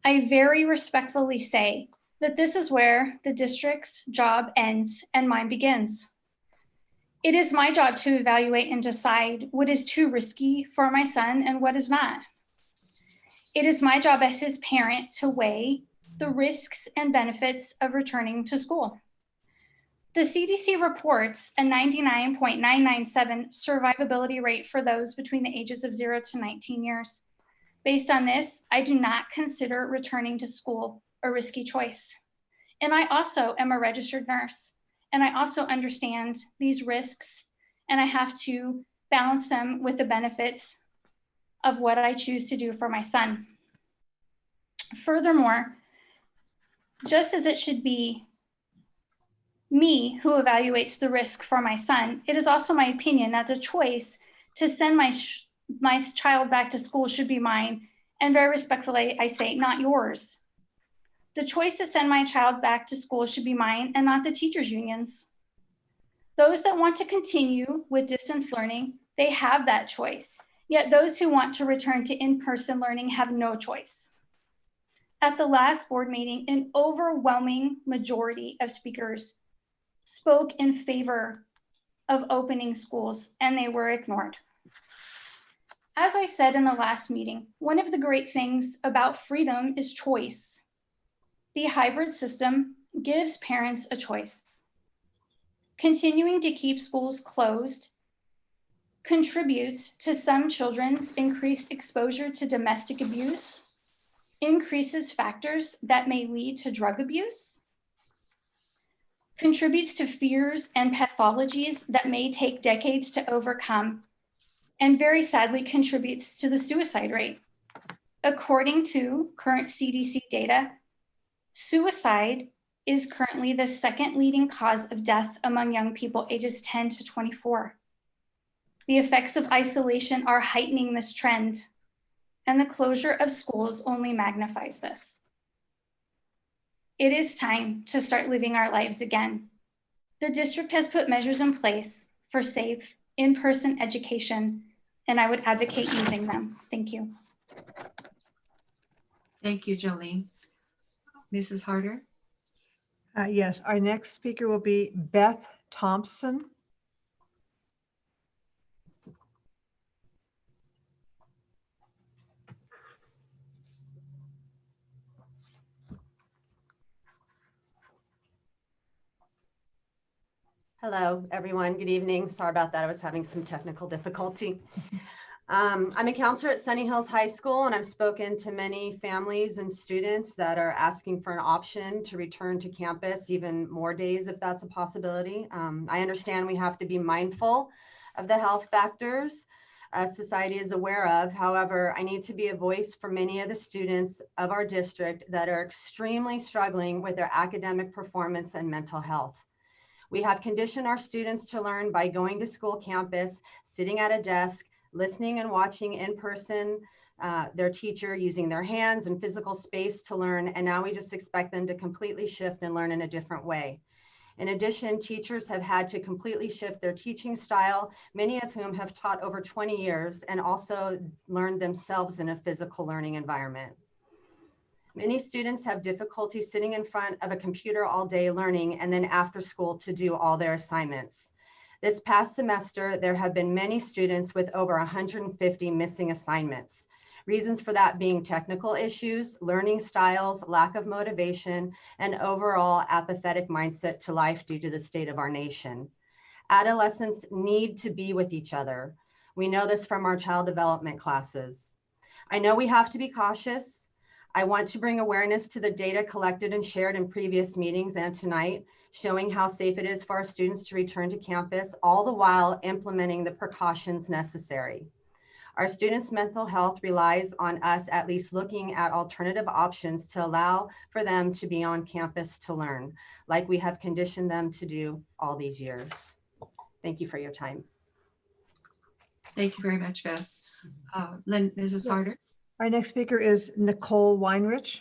I very respectfully say that this is where the district's job ends and mine begins. It is my job to evaluate and decide what is too risky for my son and what is not. It is my job as his parent to weigh the risks and benefits of returning to school. The CDC reports a 99.997 survivability rate for those between the ages of 0 to 19 years. Based on this, I do not consider returning to school a risky choice. And I also am a registered nurse, and I also understand these risks, and I have to balance them with the benefits of what I choose to do for my son. Furthermore, just as it should be me who evaluates the risk for my son, it is also my opinion that the choice to send my child back to school should be mine, and very respectfully, I say, not yours. The choice to send my child back to school should be mine and not the teachers' unions. Those that want to continue with distance learning, they have that choice. Yet those who want to return to in-person learning have no choice. At the last board meeting, an overwhelming majority of speakers spoke in favor of opening schools, and they were ignored. As I said in the last meeting, one of the great things about freedom is choice. The hybrid system gives parents a choice. Continuing to keep schools closed contributes to some children's increased exposure to domestic abuse, increases factors that may lead to drug abuse, contributes to fears and pathologies that may take decades to overcome, and very sadly contributes to the suicide rate. According to current CDC data, suicide is currently the second leading cause of death among young people ages 10 to 24. The effects of isolation are heightening this trend, and the closure of schools only magnifies this. It is time to start living our lives again. The district has put measures in place for safe in-person education, and I would advocate using them. Thank you. Thank you, Jolene. Mrs. Harder? Yes, our next speaker will be Beth Thompson. Hello, everyone. Good evening. Sorry about that. I was having some technical difficulty. I'm a counselor at Sunny Hills High School, and I've spoken to many families and students that are asking for an option to return to campus even more days if that's a possibility. I understand we have to be mindful of the health factors society is aware of. However, I need to be a voice for many of the students of our district that are extremely struggling with their academic performance and mental health. We have conditioned our students to learn by going to school campus, sitting at a desk, listening and watching in person, their teacher using their hands and physical space to learn. And now we just expect them to completely shift and learn in a different way. In addition, teachers have had to completely shift their teaching style, many of whom have taught over 20 years and also learned themselves in a physical learning environment. Many students have difficulty sitting in front of a computer all day learning and then after school to do all their assignments. This past semester, there have been many students with over 150 missing assignments. Reasons for that being technical issues, learning styles, lack of motivation, and overall apathetic mindset to life due to the state of our nation. Adolescents need to be with each other. We know this from our child development classes. I know we have to be cautious. I want to bring awareness to the data collected and shared in previous meetings and tonight, showing how safe it is for our students to return to campus, all the while implementing the precautions necessary. Our students' mental health relies on us at least looking at alternative options to allow for them to be on campus to learn, like we have conditioned them to do all these years. Thank you for your time. Thank you very much, Beth. Mrs. Harder? Our next speaker is Nicole Weinrich.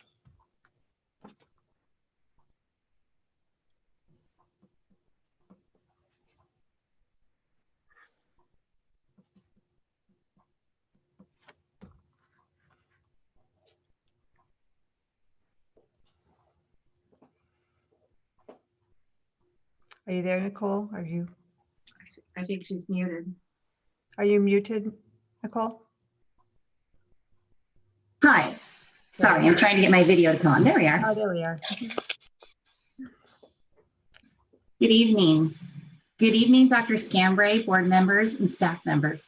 Are you there, Nicole? Are you? I think she's muted. Are you muted, Nicole? Hi. Sorry, I'm trying to get my video to come on. There we are. Oh, there we are. Good evening. Good evening, Dr. Scambray, board members, and staff members.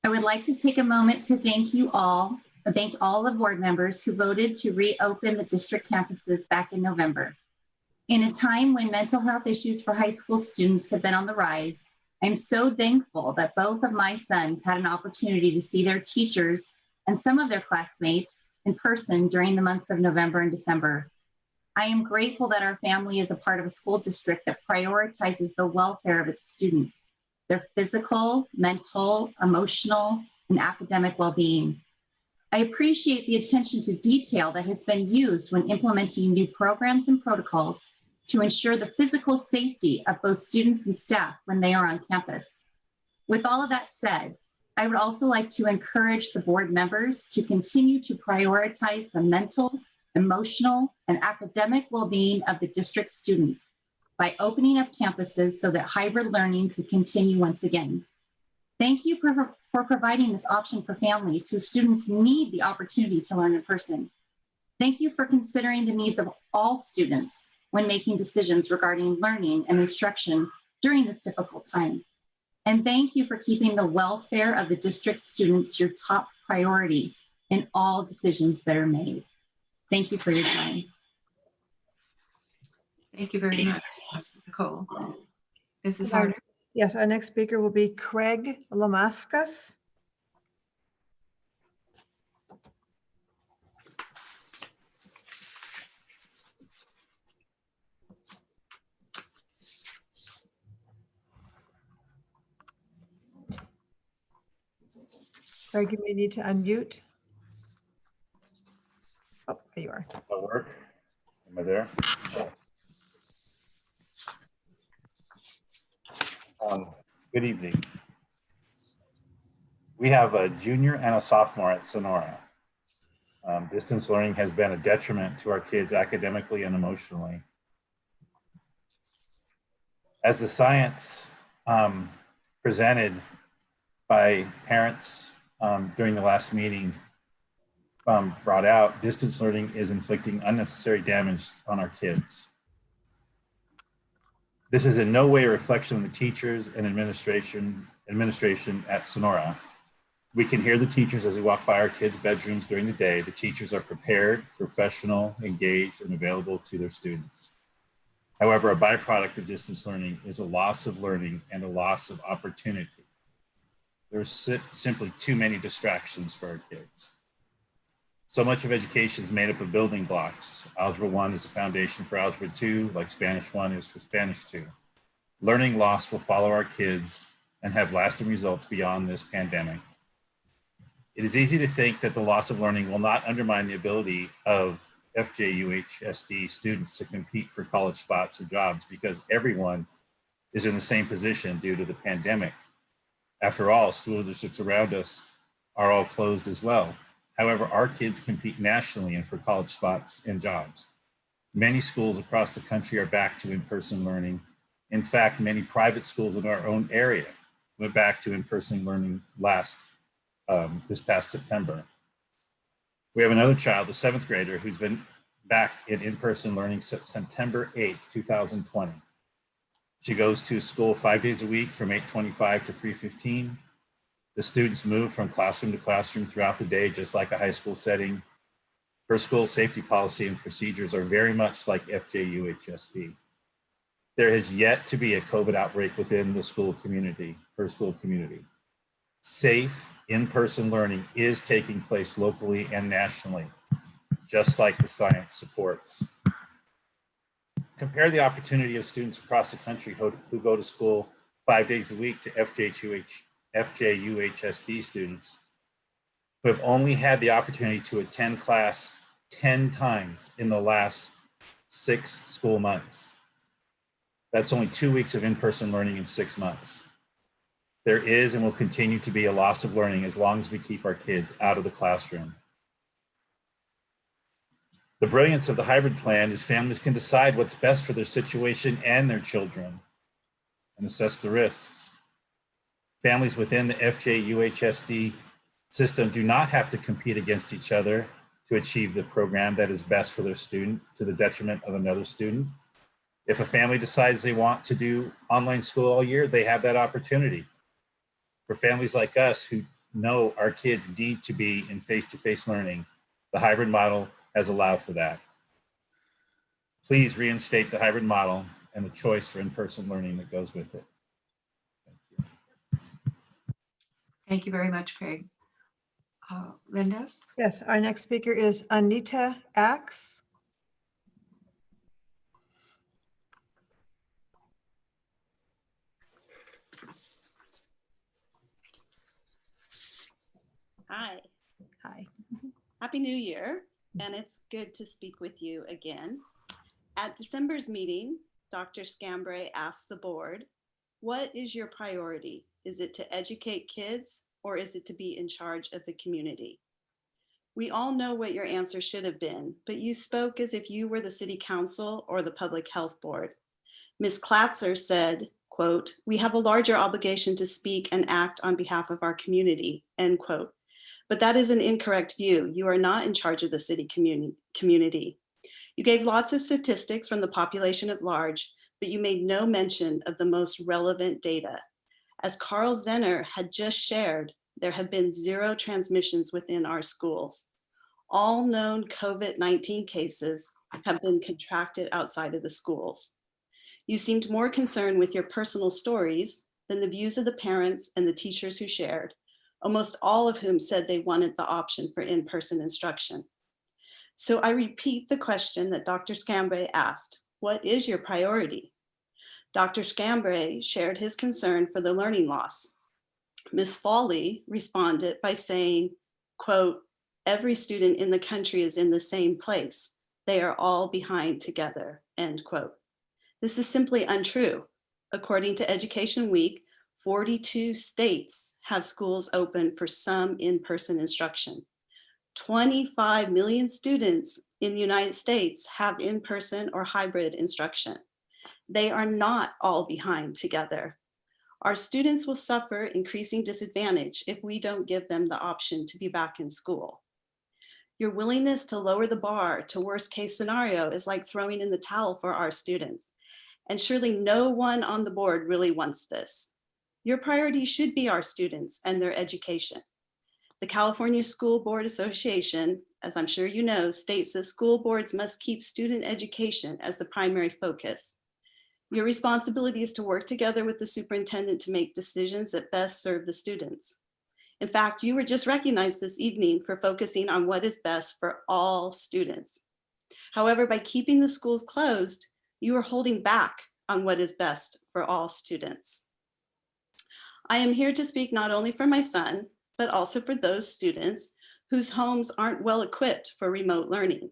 I would like to take a moment to thank all the board members who voted to reopen the district campuses back in November. In a time when mental health issues for high school students have been on the rise, I'm so thankful that both of my sons had an opportunity to see their teachers and some of their classmates in person during the months of November and December. I am grateful that our family is a part of a school district that prioritizes the welfare of its students, their physical, mental, emotional, and academic well-being. I appreciate the attention to detail that has been used when implementing new programs and protocols to ensure the physical safety of both students and staff when they are on campus. With all of that said, I would also like to encourage the board members to continue to prioritize the mental, emotional, and academic well-being of the district students by opening up campuses so that hybrid learning could continue once again. Thank you for providing this option for families whose students need the opportunity to learn in person. Thank you for considering the needs of all students when making decisions regarding learning and instruction during this difficult time. And thank you for keeping the welfare of the district students your top priority in all decisions that are made. Thank you for your time. Thank you very much, Nicole. Mrs. Harder? Yes, our next speaker will be Craig Lamaskas. Craig, you may need to unmute. Oh, there you are. That work? Am I there? Good evening. We have a junior and a sophomore at Sonora. Distance learning has been a detriment to our kids academically and emotionally. As the science presented by parents during the last meeting brought out, distance learning is inflicting unnecessary damage on our kids. This is in no way a reflection of the teachers and administration at Sonora. We can hear the teachers as we walk by our kids' bedrooms during the day. The teachers are prepared, professional, engaged, and available to their students. However, a byproduct of distance learning is a loss of learning and a loss of opportunity. There's simply too many distractions for our kids. So much of education is made up of building blocks. Algebra 1 is the foundation for Algebra 2, like Spanish 1 is for Spanish 2. Learning loss will follow our kids and have lasting results beyond this pandemic. It is easy to think that the loss of learning will not undermine the ability of FJUHSD students to compete for college spots or jobs because everyone is in the same position due to the pandemic. After all, school districts around us are all closed as well. However, our kids compete nationally and for college spots and jobs. Many schools across the country are back to in-person learning. In fact, many private schools in our own area went back to in-person learning this past September. We have another child, the 7th grader, who's been back in-person learning since September 8th, 2020. She goes to school 5 days a week from 8:25 to 3:15. The students move from classroom to classroom throughout the day, just like a high school setting. Her school safety policy and procedures are very much like FJUHSD. There has yet to be a COVID outbreak within the school community, her school community. Safe in-person learning is taking place locally and nationally, just like the science supports. Compare the opportunity of students across the country who go to school 5 days a week to FJUHSD students who have only had the opportunity to attend class 10 times in the last 6 school months. That's only 2 weeks of in-person learning in 6 months. There is and will continue to be a loss of learning as long as we keep our kids out of the classroom. The brilliance of the hybrid plan is families can decide what's best for their situation and their children and assess the risks. Families within the FJUHSD system do not have to compete against each other to achieve the program that is best for their student to the detriment of another student. If a family decides they want to do online school all year, they have that opportunity. For families like us who know our kids need to be in face-to-face learning, the hybrid model has allowed for that. Please reinstate the hybrid model and the choice for in-person learning that goes with it. Thank you very much, Craig. Linda? Yes, our next speaker is Anita Axe. Hi. Hi. Happy New Year, and it's good to speak with you again. At December's meeting, Dr. Scambray asked the board, what is your priority? Is it to educate kids or is it to be in charge of the community? We all know what your answer should have been, but you spoke as if you were the city council or the public health board. Ms. Klatzer said, quote, we have a larger obligation to speak and act on behalf of our community, end quote. But that is an incorrect view. You are not in charge of the city community. You gave lots of statistics from the population at large, but you made no mention of the most relevant data. As Carl Zenner had just shared, there have been 0 transmissions within our schools. All known COVID-19 cases have been contracted outside of the schools. You seemed more concerned with your personal stories than the views of the parents and the teachers who shared, almost all of whom said they wanted the option for in-person instruction. So I repeat the question that Dr. Scambray asked, what is your priority? Dr. Scambray shared his concern for the learning loss. Ms. Fawley responded by saying, quote, "Every student in the country is in the same place. They are all behind together," end quote. This is simply untrue. According to Education Week, 42 states have schools open for some in-person instruction. 25 million students in the United States have in-person or hybrid instruction. They are not all behind together. Our students will suffer increasing disadvantage if we don't give them the option to be back in school. Your willingness to lower the bar to worst case scenario is like throwing in the towel for our students. And surely no one on the board really wants this. Your priority should be our students and their education. The California School Board Association, as I'm sure you know, states that school boards must keep student education as the primary focus. Your responsibility is to work together with the superintendent to make decisions that best serve the students. In fact, you were just recognized this evening for focusing on what is best for all students. However, by keeping the schools closed, you are holding back on what is best for all students. I am here to speak not only for my son, but also for those students whose homes aren't well equipped for remote learning.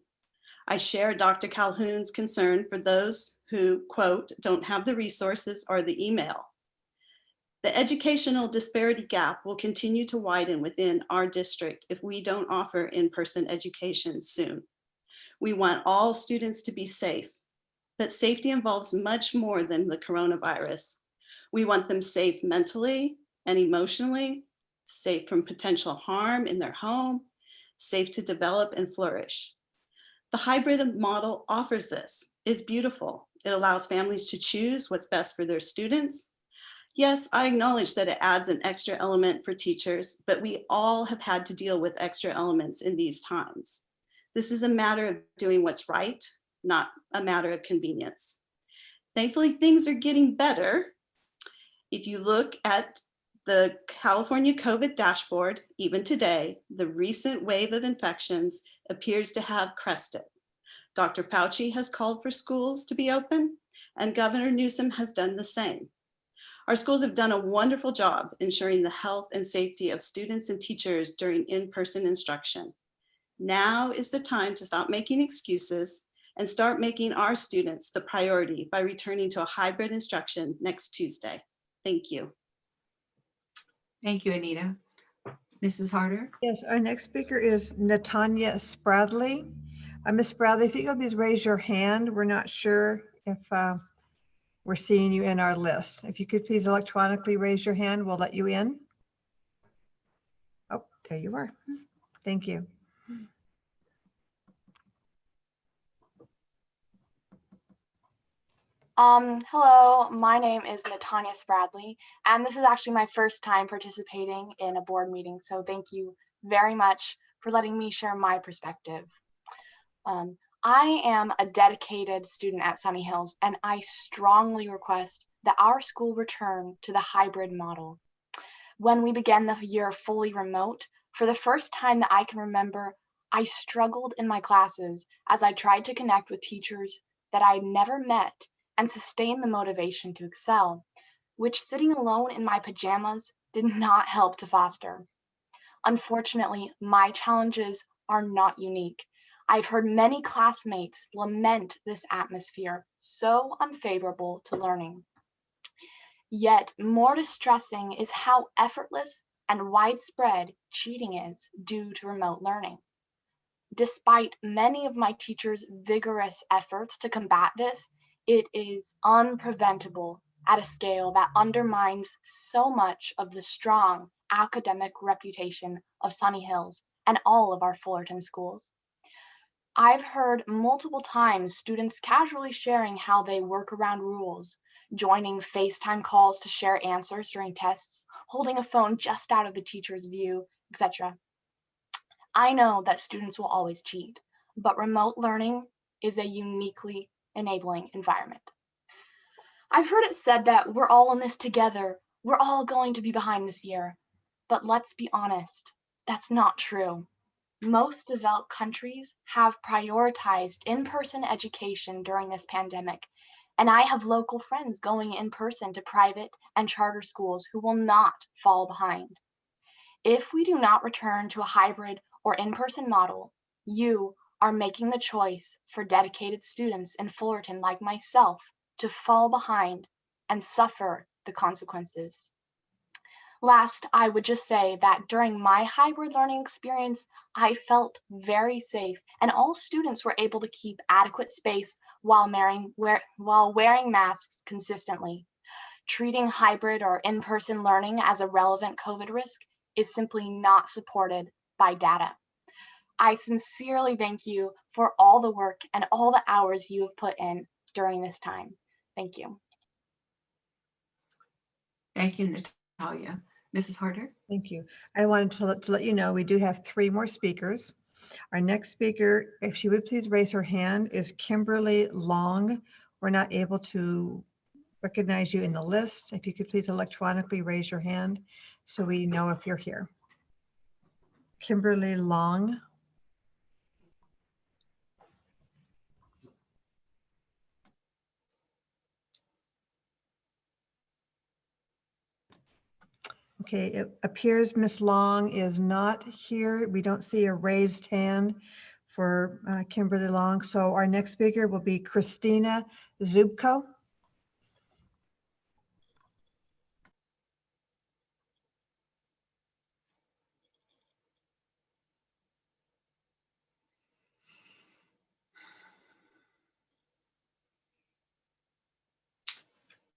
I share Dr. Calhoun's concern for those who, quote, "don't have the resources or the email." The educational disparity gap will continue to widen within our district if we don't offer in-person education soon. We want all students to be safe, but safety involves much more than the coronavirus. We want them safe mentally and emotionally, safe from potential harm in their home, safe to develop and flourish. The hybrid model offers this. It's beautiful. It allows families to choose what's best for their students. Yes, I acknowledge that it adds an extra element for teachers, but we all have had to deal with extra elements in these times. This is a matter of doing what's right, not a matter of convenience. Thankfully, things are getting better. If you look at the California COVID dashboard, even today, the recent wave of infections appears to have crested. Dr. Fauci has called for schools to be open, and Governor Newsom has done the same. Our schools have done a wonderful job ensuring the health and safety of students and teachers during in-person instruction. Now is the time to stop making excuses and start making our students the priority by returning to a hybrid instruction next Tuesday. Thank you. Thank you, Anita. Mrs. Harder? Yes, our next speaker is Natanya Spradley. Ms. Spradley, if you could please raise your hand. We're not sure if we're seeing you in our list. If you could please electronically raise your hand, we'll let you in. Oh, there you are. Thank you. Hello, my name is Natanya Spradley, and this is actually my first time participating in a board meeting, so thank you very much for letting me share my perspective. I am a dedicated student at Sunny Hills, and I strongly request that our school return to the hybrid model. When we began the year fully remote, for the first time that I can remember, I struggled in my classes as I tried to connect with teachers that I had never met and sustain the motivation to excel, which sitting alone in my pajamas did not help to foster. Unfortunately, my challenges are not unique. I've heard many classmates lament this atmosphere, so unfavorable to learning. Yet more distressing is how effortless and widespread cheating is due to remote learning. Despite many of my teachers' vigorous efforts to combat this, it is unpreventable at a scale that undermines so much of the strong academic reputation of Sunny Hills and all of our Fullerton schools. I've heard multiple times students casually sharing how they work around rules, joining FaceTime calls to share answers during tests, holding a phone just out of the teacher's view, etc. I know that students will always cheat, but remote learning is a uniquely enabling environment. I've heard it said that we're all in this together, we're all going to be behind this year, but let's be honest, that's not true. Most developed countries have prioritized in-person education during this pandemic, And I have local friends going in person to private and charter schools who will not fall behind. If we do not return to a hybrid or in-person model, you are making the choice for dedicated students in Fullerton like myself to fall behind and suffer the consequences. Last, I would just say that during my hybrid learning experience, I felt very safe, and all students were able to keep adequate space while wearing masks consistently. Treating hybrid or in-person learning as a relevant COVID risk is simply not supported by data. I sincerely thank you for all the work and all the hours you have put in during this time. Thank you. Thank you, Natalia. Mrs. Harder? Thank you. I wanted to let you know we do have 3 more speakers. Our next speaker, if she would please raise her hand, is Kimberly Long. We're not able to recognize you in the list. If you could please electronically raise your hand so we know if you're here. Kimberly Long. Okay, it appears Miss Long is not here. We don't see a raised hand for Kimberly Long. So our next speaker will be Christina Zubko.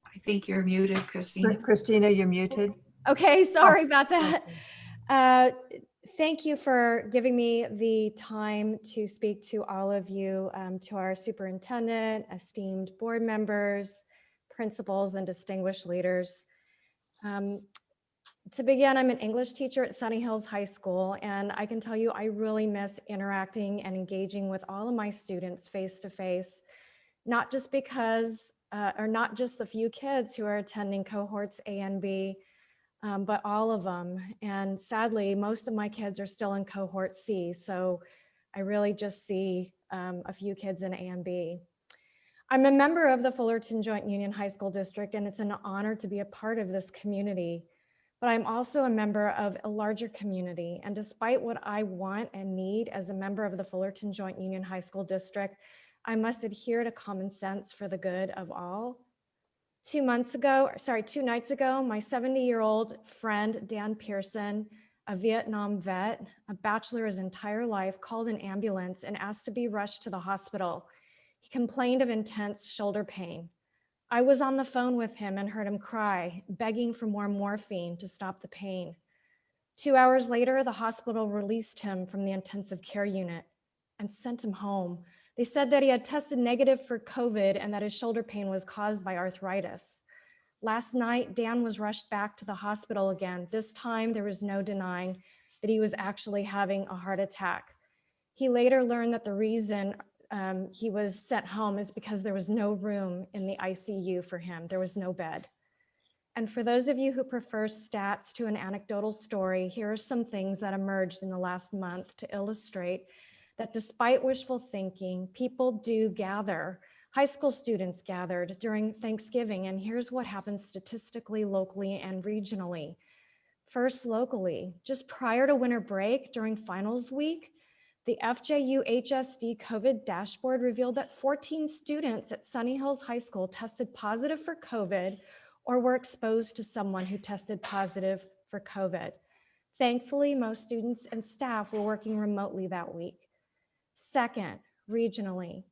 I think you're muted, Christina. Christina, you're muted. Okay, sorry about that. Thank you for giving me the time to speak to all of you, to our superintendent, esteemed board members, principals, and distinguished leaders. To begin, I'm an English teacher at Sunny Hills High School, and I can tell you I really miss interacting and engaging with all of my students face to face, not just because, or not just the few kids who are attending cohorts A and B, but all of them. And sadly, most of my kids are still in cohort C, so I really just see a few kids in A and B. I'm a member of the Fullerton Joint Union High School District, and it's an honor to be a part of this community. But I'm also a member of a larger community, and despite what I want and need as a member of the Fullerton Joint Union High School District, I must adhere to common sense for the good of all. 2 nights ago, my 70-year-old friend, Dan Pearson, a Vietnam vet, a bachelor his entire life, called an ambulance and asked to be rushed to the hospital. He complained of intense shoulder pain. I was on the phone with him and heard him cry, begging for more morphine to stop the pain. 2 hours later, the hospital released him from the intensive care unit and sent him home. They said that he had tested negative for COVID and that his shoulder pain was caused by arthritis. Last night, Dan was rushed back to the hospital again. This time, there was no denying that he was actually having a heart attack. He later learned that the reason he was sent home is because there was no room in the ICU for him. There was no bed. And for those of you who prefer stats to an anecdotal story, here are some things that emerged in the last month to illustrate that despite wishful thinking, people do gather. High school students gathered during Thanksgiving, and here's what happened statistically, locally, and regionally. First, locally, just prior to winter break during finals week, the FJUHSD COVID dashboard revealed that 14 students at Sunny Hills High School tested positive for COVID or were exposed to someone who tested positive for COVID. Thankfully, most students and staff were working remotely that week. Second, regionally,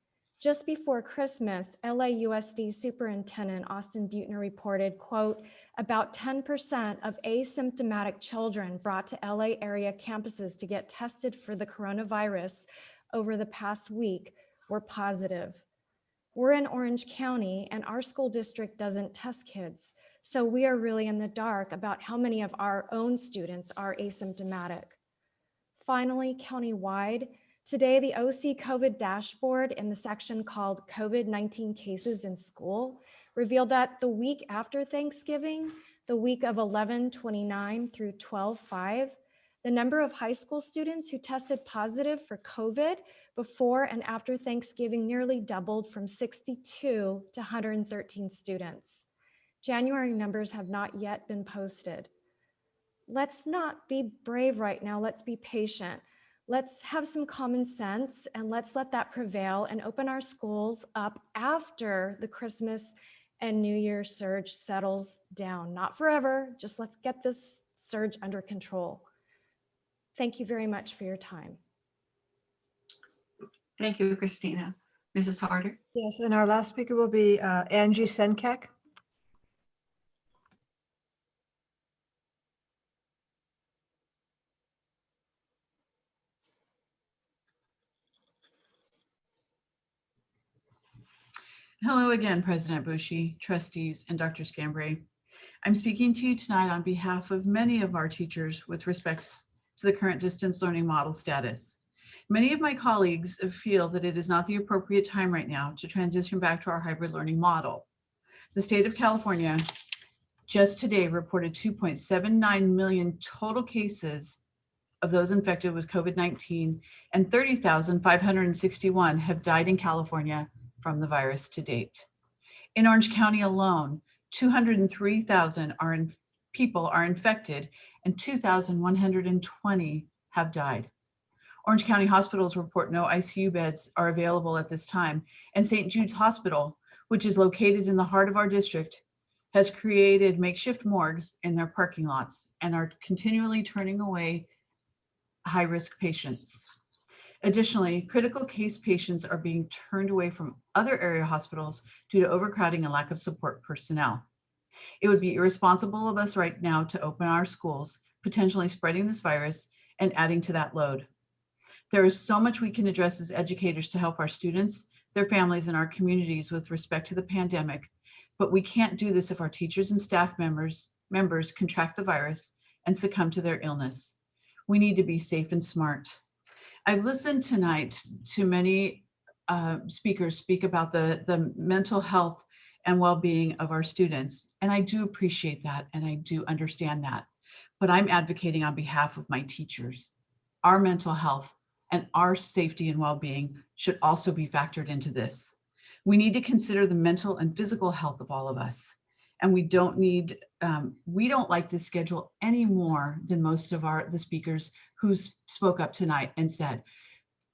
just before Christmas, LAUSD Superintendent Austin Buettner reported, quote, about 10% of asymptomatic children brought to LA area campuses to get tested for the coronavirus over the past week were positive. We're in Orange County and our school district doesn't test kids. So we are really in the dark about how many of our own students are asymptomatic. Finally, countywide, today, the OC COVID dashboard in the section called COVID-19 cases in school revealed that the week after Thanksgiving, the week of 11/29 through 12/5, the number of high school students who tested positive for COVID Before and after Thanksgiving nearly doubled from 62 to 113 students. January numbers have not yet been posted. Let's not be brave right now. Let's be patient. Let's have some common sense and let's let that prevail and open our schools up after the Christmas and New Year surge settles down. Not forever, just let's get this surge under control. Thank you very much for your time. Thank you, Christina. Mrs. Harder. Yes, and our last speaker will be Angie Senkek. Hello again, President Bushey, trustees, and Dr. Scambray. I'm speaking to you tonight on behalf of many of our teachers with respect to the current distance learning model status. Many of my colleagues feel that it is not the appropriate time right now to transition back to our hybrid learning model. The state of California just today reported 2.79 million total cases of those infected with COVID-19, and 30,561 have died in California from the virus to date. In Orange County alone, 203,000 people are infected and 2,120 have died. Orange County hospitals report no ICU beds are available at this time, and St. Jude's Hospital, which is located in the heart of our district, has created makeshift morgues in their parking lots and are continually turning away high-risk patients. Additionally, critical case patients are being turned away from other area hospitals due to overcrowding and lack of support personnel. It would be irresponsible of us right now to open our schools, potentially spreading this virus and adding to that load. There is so much we can address as educators to help our students, their families, and our communities with respect to the pandemic, but we can't do this if our teachers and staff members contract the virus and succumb to their illness. We need to be safe and smart. I've listened tonight to many speakers speak about the mental health and well-being of our students, and I do appreciate that and I do understand that, but I'm advocating on behalf of my teachers. Our mental health and our safety and well-being should also be factored into this. We need to consider the mental and physical health of all of us, and we don't like this schedule any more than most of the speakers who spoke up tonight and said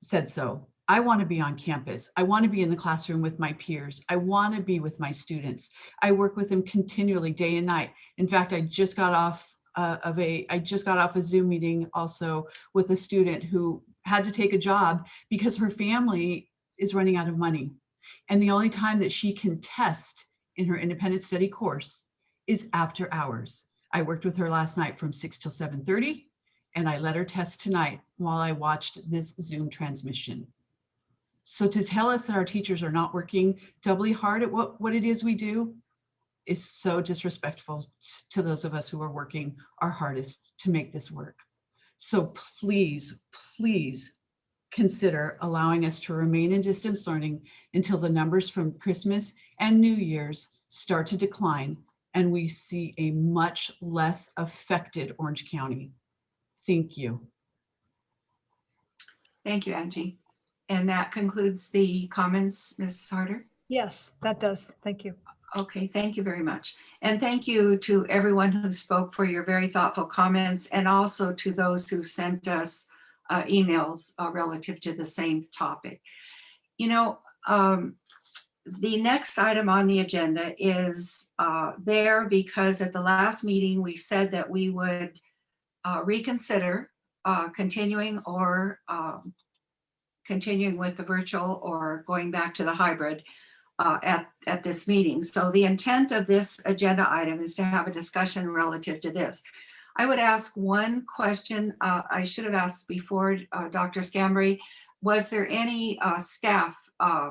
so. I want to be on campus. I want to be in the classroom with my peers. I want to be with my students. I work with them continually day and night. In fact, I just got off a Zoom meeting also with a student who had to take a job because her family is running out of money. And the only time that she can test in her independent study course is after hours. I worked with her last night from 6 till 7:30, and I let her test tonight while I watched this Zoom transmission. So to tell us that our teachers are not working doubly hard at what it is we do is so disrespectful to those of us who are working our hardest to make this work. So please, please consider allowing us to remain in distance learning until the numbers from Christmas and New Year's start to decline and we see a much less affected Orange County. Thank you. Thank you, Angie. And that concludes the comments, Mrs. Harder? Yes, that does. Thank you. Okay, thank you very much. And thank you to everyone who spoke for your very thoughtful comments, and also to those who sent us emails relative to the same topic. You know, the next item on the agenda is there because at the last meeting we said that we would reconsider continuing with the virtual or going back to the hybrid at this meeting. So the intent of this agenda item is to have a discussion relative to this. I would ask one question I should have asked before, Dr. Scambray. Was there any staff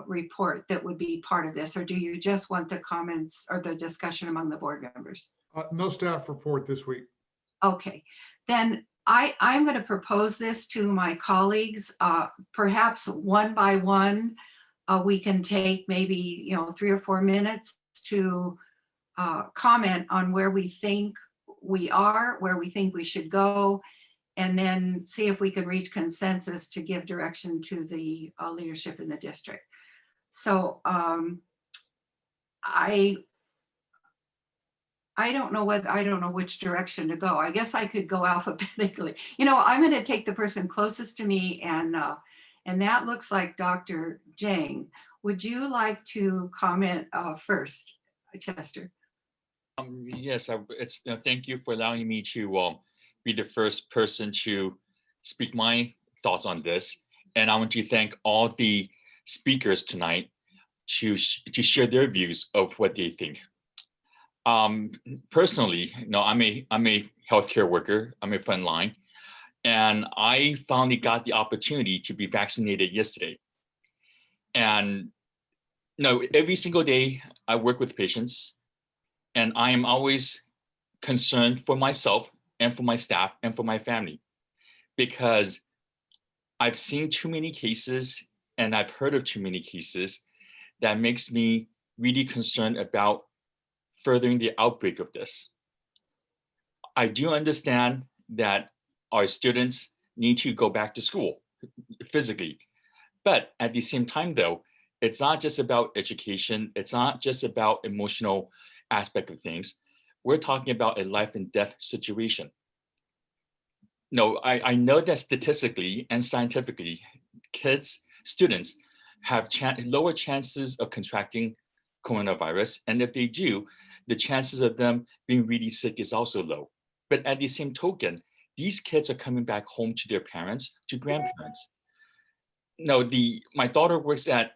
report that would be part of this, or do you just want the comments or the discussion among the board members? No staff report this week. Okay, then I'm going to propose this to my colleagues, perhaps one by one. We can take maybe 3 or 4 minutes to comment on where we think we are, where we think we should go, and then see if we can reach consensus to give direction to the leadership in the district. So I don't know which direction to go. I guess I could go alphabetically. You know, I'm going to take the person closest to me, and that looks like Dr. Jang. Would you like to comment first, Chester? Yes, thank you for allowing me to be the first person to speak my thoughts on this. And I want to thank all the speakers tonight to share their views of what they think. Personally, I'm a healthcare worker. I'm a frontline, and I finally got the opportunity to be vaccinated yesterday. And every single day I work with patients, and I am always concerned for myself and for my staff and for my family, because I've seen too many cases and I've heard of too many cases that makes me really concerned about furthering the outbreak of this. I do understand that our students need to go back to school physically, but at the same time though, it's not just about education. It's not just about emotional aspect of things. We're talking about a life and death situation. I know that statistically and scientifically, students have lower chances of contracting coronavirus. And if they do, the chances of them being really sick is also low. But at the same token, these kids are coming back home to their parents, to grandparents. My daughter works at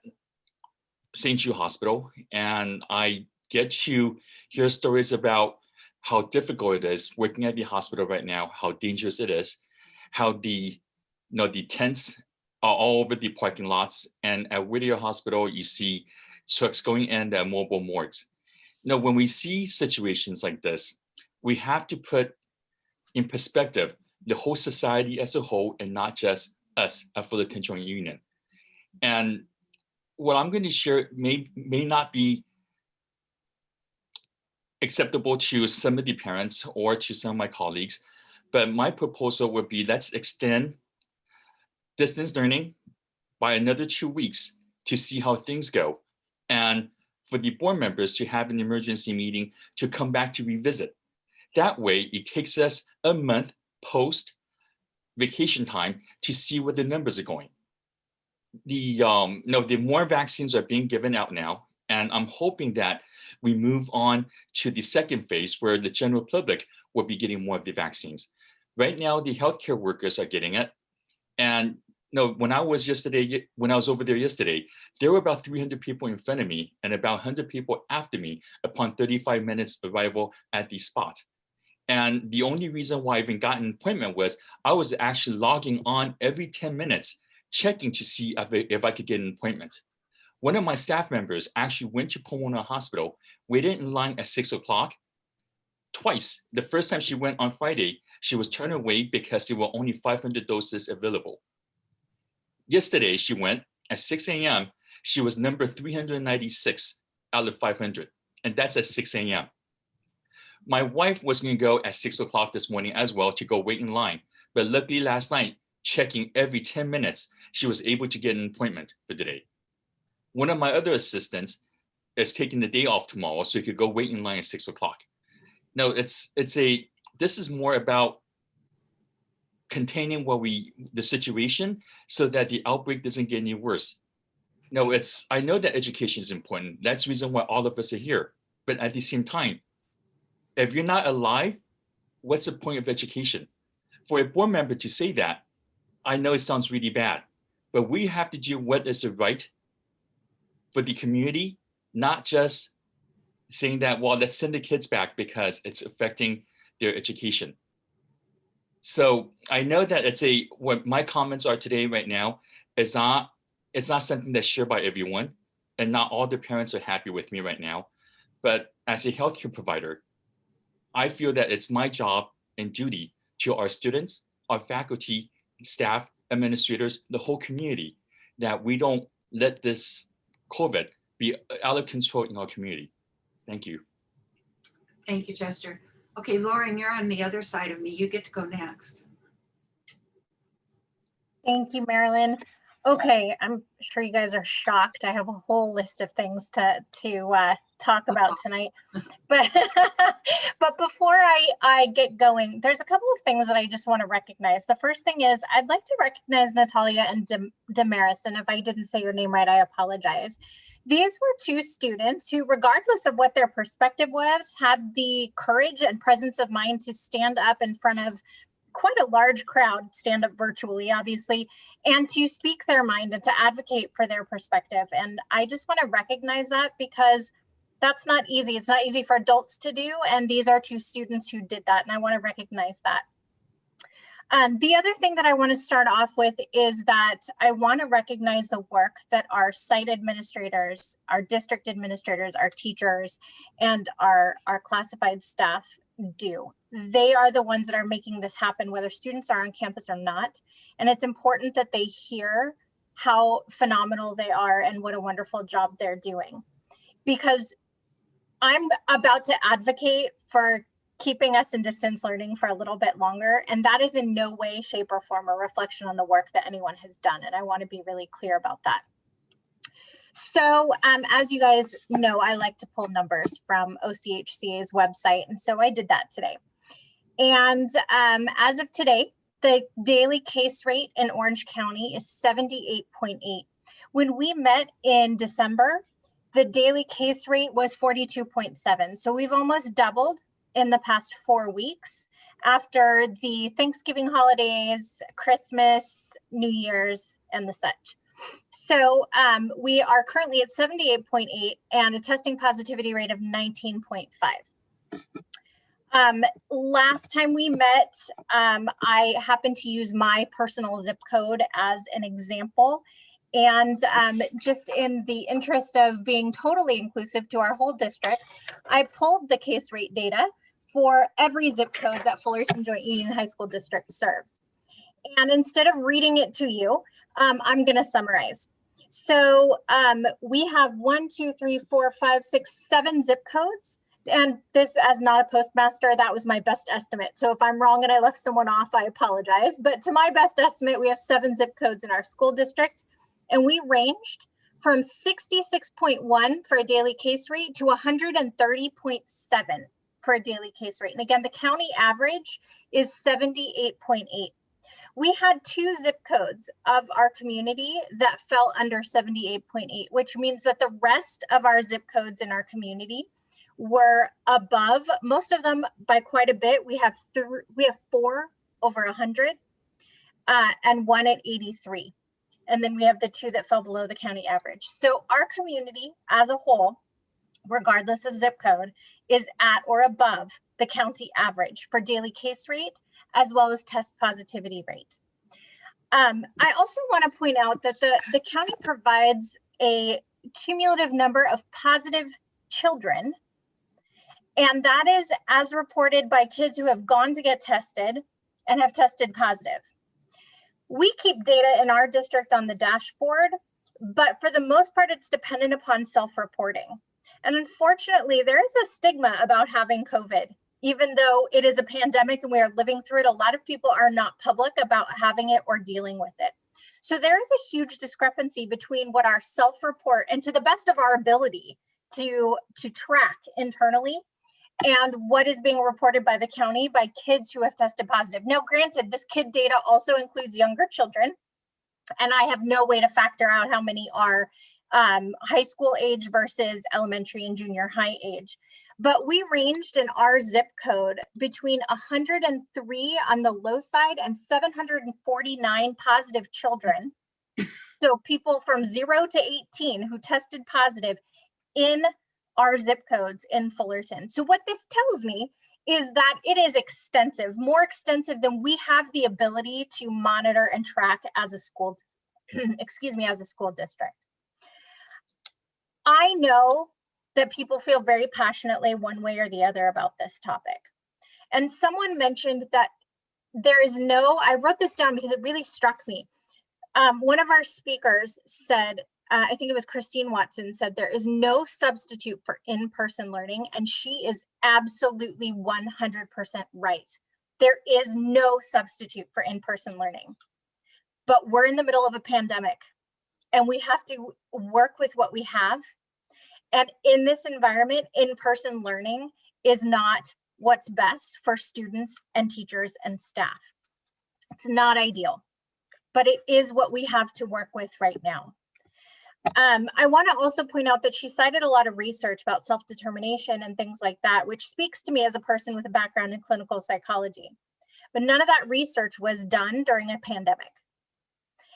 St. Jude Hospital, and I get to hear stories about how difficult it is working at the hospital right now, how dangerous it is, how the tents are all over the parking lots. And at Whittier Hospital, you see trucks going in that mobile morgues. When we see situations like this, we have to put in perspective the whole society as a whole, and not just us at Fullerton Joint Union. And what I'm going to share may not be acceptable to some of the parents or to some of my colleagues, but my proposal would be, let's extend distance learning by another 2 weeks to see how things go. And for the board members to have an emergency meeting to come back to revisit. That way, it takes us a month post vacation time to see where the numbers are going. The more vaccines are being given out now, and I'm hoping that we move on to the second phase where the general public will be getting more of the vaccines. Right now, the healthcare workers are getting it. And when I was over there yesterday, there were about 300 people in front of me and about 100 people after me upon 35 minutes arrival at the spot. And the only reason why I even got an appointment was I was actually logging on every 10 minutes, checking to see if I could get an appointment. One of my staff members actually went to Pomona Hospital, waited in line at 6 o'clock twice. The first time she went on Friday, she was turned away because there were only 500 doses available. Yesterday, she went at 6 a.m. She was number 396 out of 500, and that's at 6 a.m. My wife was going to go at 6 o'clock this morning as well to go wait in line, but luckily last night, checking every 10 minutes, she was able to get an appointment for today. One of my other assistants is taking the day off tomorrow so he could go wait in line at 6 o'clock. No, this is more about containing the situation so that the outbreak doesn't get any worse. I know that education is important. That's the reason why all of us are here. But at the same time, if you're not alive, what's the point of education? For a board member to say that, I know it sounds really bad, but we have to do what is right for the community, not just saying that, well, let's send the kids back because it's affecting their education. So I know that what my comments are today right now it's not something that's shared by everyone, and not all the parents are happy with me right now. But as a healthcare provider, I feel that it's my job and duty to our students, our faculty, staff, administrators, the whole community, that we don't let this COVID be out of control in our community. Thank you. Thank you, Chester. Okay, Lauren, you're on the other side of me. You get to go next. Thank you, Marilyn. Okay, I'm sure you guys are shocked. I have a whole list of things to talk about tonight. But but before I get going, there's a couple of things that I just want to recognize. The first thing is I'd like to recognize Natalia and Damaris, and if I didn't say your name right, I apologize. These were two students who, regardless of what their perspective was, had the courage and presence of mind to stand up in front of quite a large crowd, stand up virtually, obviously, and to speak their mind and to advocate for their perspective. And I just want to recognize that because that's not easy. It's not easy for adults to do. And these are two students who did that. And I want to recognize that. The other thing that I want to start off with is that I want to recognize the work that our site administrators, our district administrators, our teachers, and our classified staff do. They are the ones that are making this happen, whether students are on campus or not. And it's important that they hear how phenomenal they are and what a wonderful job they're doing. Because I'm about to advocate for keeping us in distance learning for a little bit longer. And that is in no way, shape, or form a reflection on the work that anyone has done. And I want to be really clear about that. So as you guys know, I like to pull numbers from OCHCA's website. And so I did that today. And as of today, the daily case rate in Orange County is 78.8. When we met in December, the daily case rate was 42.7. So we've almost doubled in the past 4 weeks after the Thanksgiving holidays, Christmas, New Year's, and the such. So we are currently at 78.8 and a testing positivity rate of 19.5. Last time we met, I happened to use my personal zip code as an example. And just in the interest of being totally inclusive to our whole district, I pulled the case rate data for every zip code that Fullerton Joint Union High School District serves. And instead of reading it to you, I'm going to summarize. So we have 7 zip codes. And this, as not a postmaster, that was my best estimate. So if I'm wrong and I left someone off, I apologize. But to my best estimate, we have 7 zip codes in our school district. And we ranged from 66.1 for a daily case rate to 130.7 for a daily case rate. And again, the county average is 78.8. We had 2 zip codes of our community that fell under 78.8, which means that the rest of our zip codes in our community were above, most of them by quite a bit. We have 4 over 100 and 1 at 83. And then we have the 2 that fell below the county average. So our community as a whole, regardless of zip code, is at or above the county average for daily case rate, as well as test positivity rate. I also want to point out that the county provides a cumulative number of positive children, and that is as reported by kids who have gone to get tested and have tested positive. We keep data in our district on the dashboard, but for the most part, it's dependent upon self-reporting. And unfortunately, there is a stigma about having COVID. Even though it is a pandemic and we are living through it, a lot of people are not public about having it or dealing with it. So there is a huge discrepancy between what our self-report and to the best of our ability to track internally and what is being reported by the county by kids who have tested positive. Now, granted, this kid data also includes younger children, and I have no way to factor out how many are high school age versus elementary and junior high age. But we ranged in our zip code between 103 on the low side and 749 positive children. So people from 0 to 18 who tested positive in our zip codes in Fullerton. So what this tells me is that it is extensive, more extensive than we have the ability to monitor and track as a school, as a school district. I know that people feel very passionately one way or the other about this topic. And someone mentioned that there is no, I wrote this down because it really struck me. One of our speakers said, I think it was Christina Watson, said there is no substitute for in-person learning, and she is absolutely 100% right. There is no substitute for in-person learning. but we're in the middle of a pandemic and we have to work with what we have. And in this environment, in-person learning is not what's best for students and teachers and staff. It's not ideal, but it is what we have to work with right now. I want to also point out that she cited a lot of research about self-determination and things like that, which speaks to me as a person with a background in clinical psychology. But none of that research was done during a pandemic.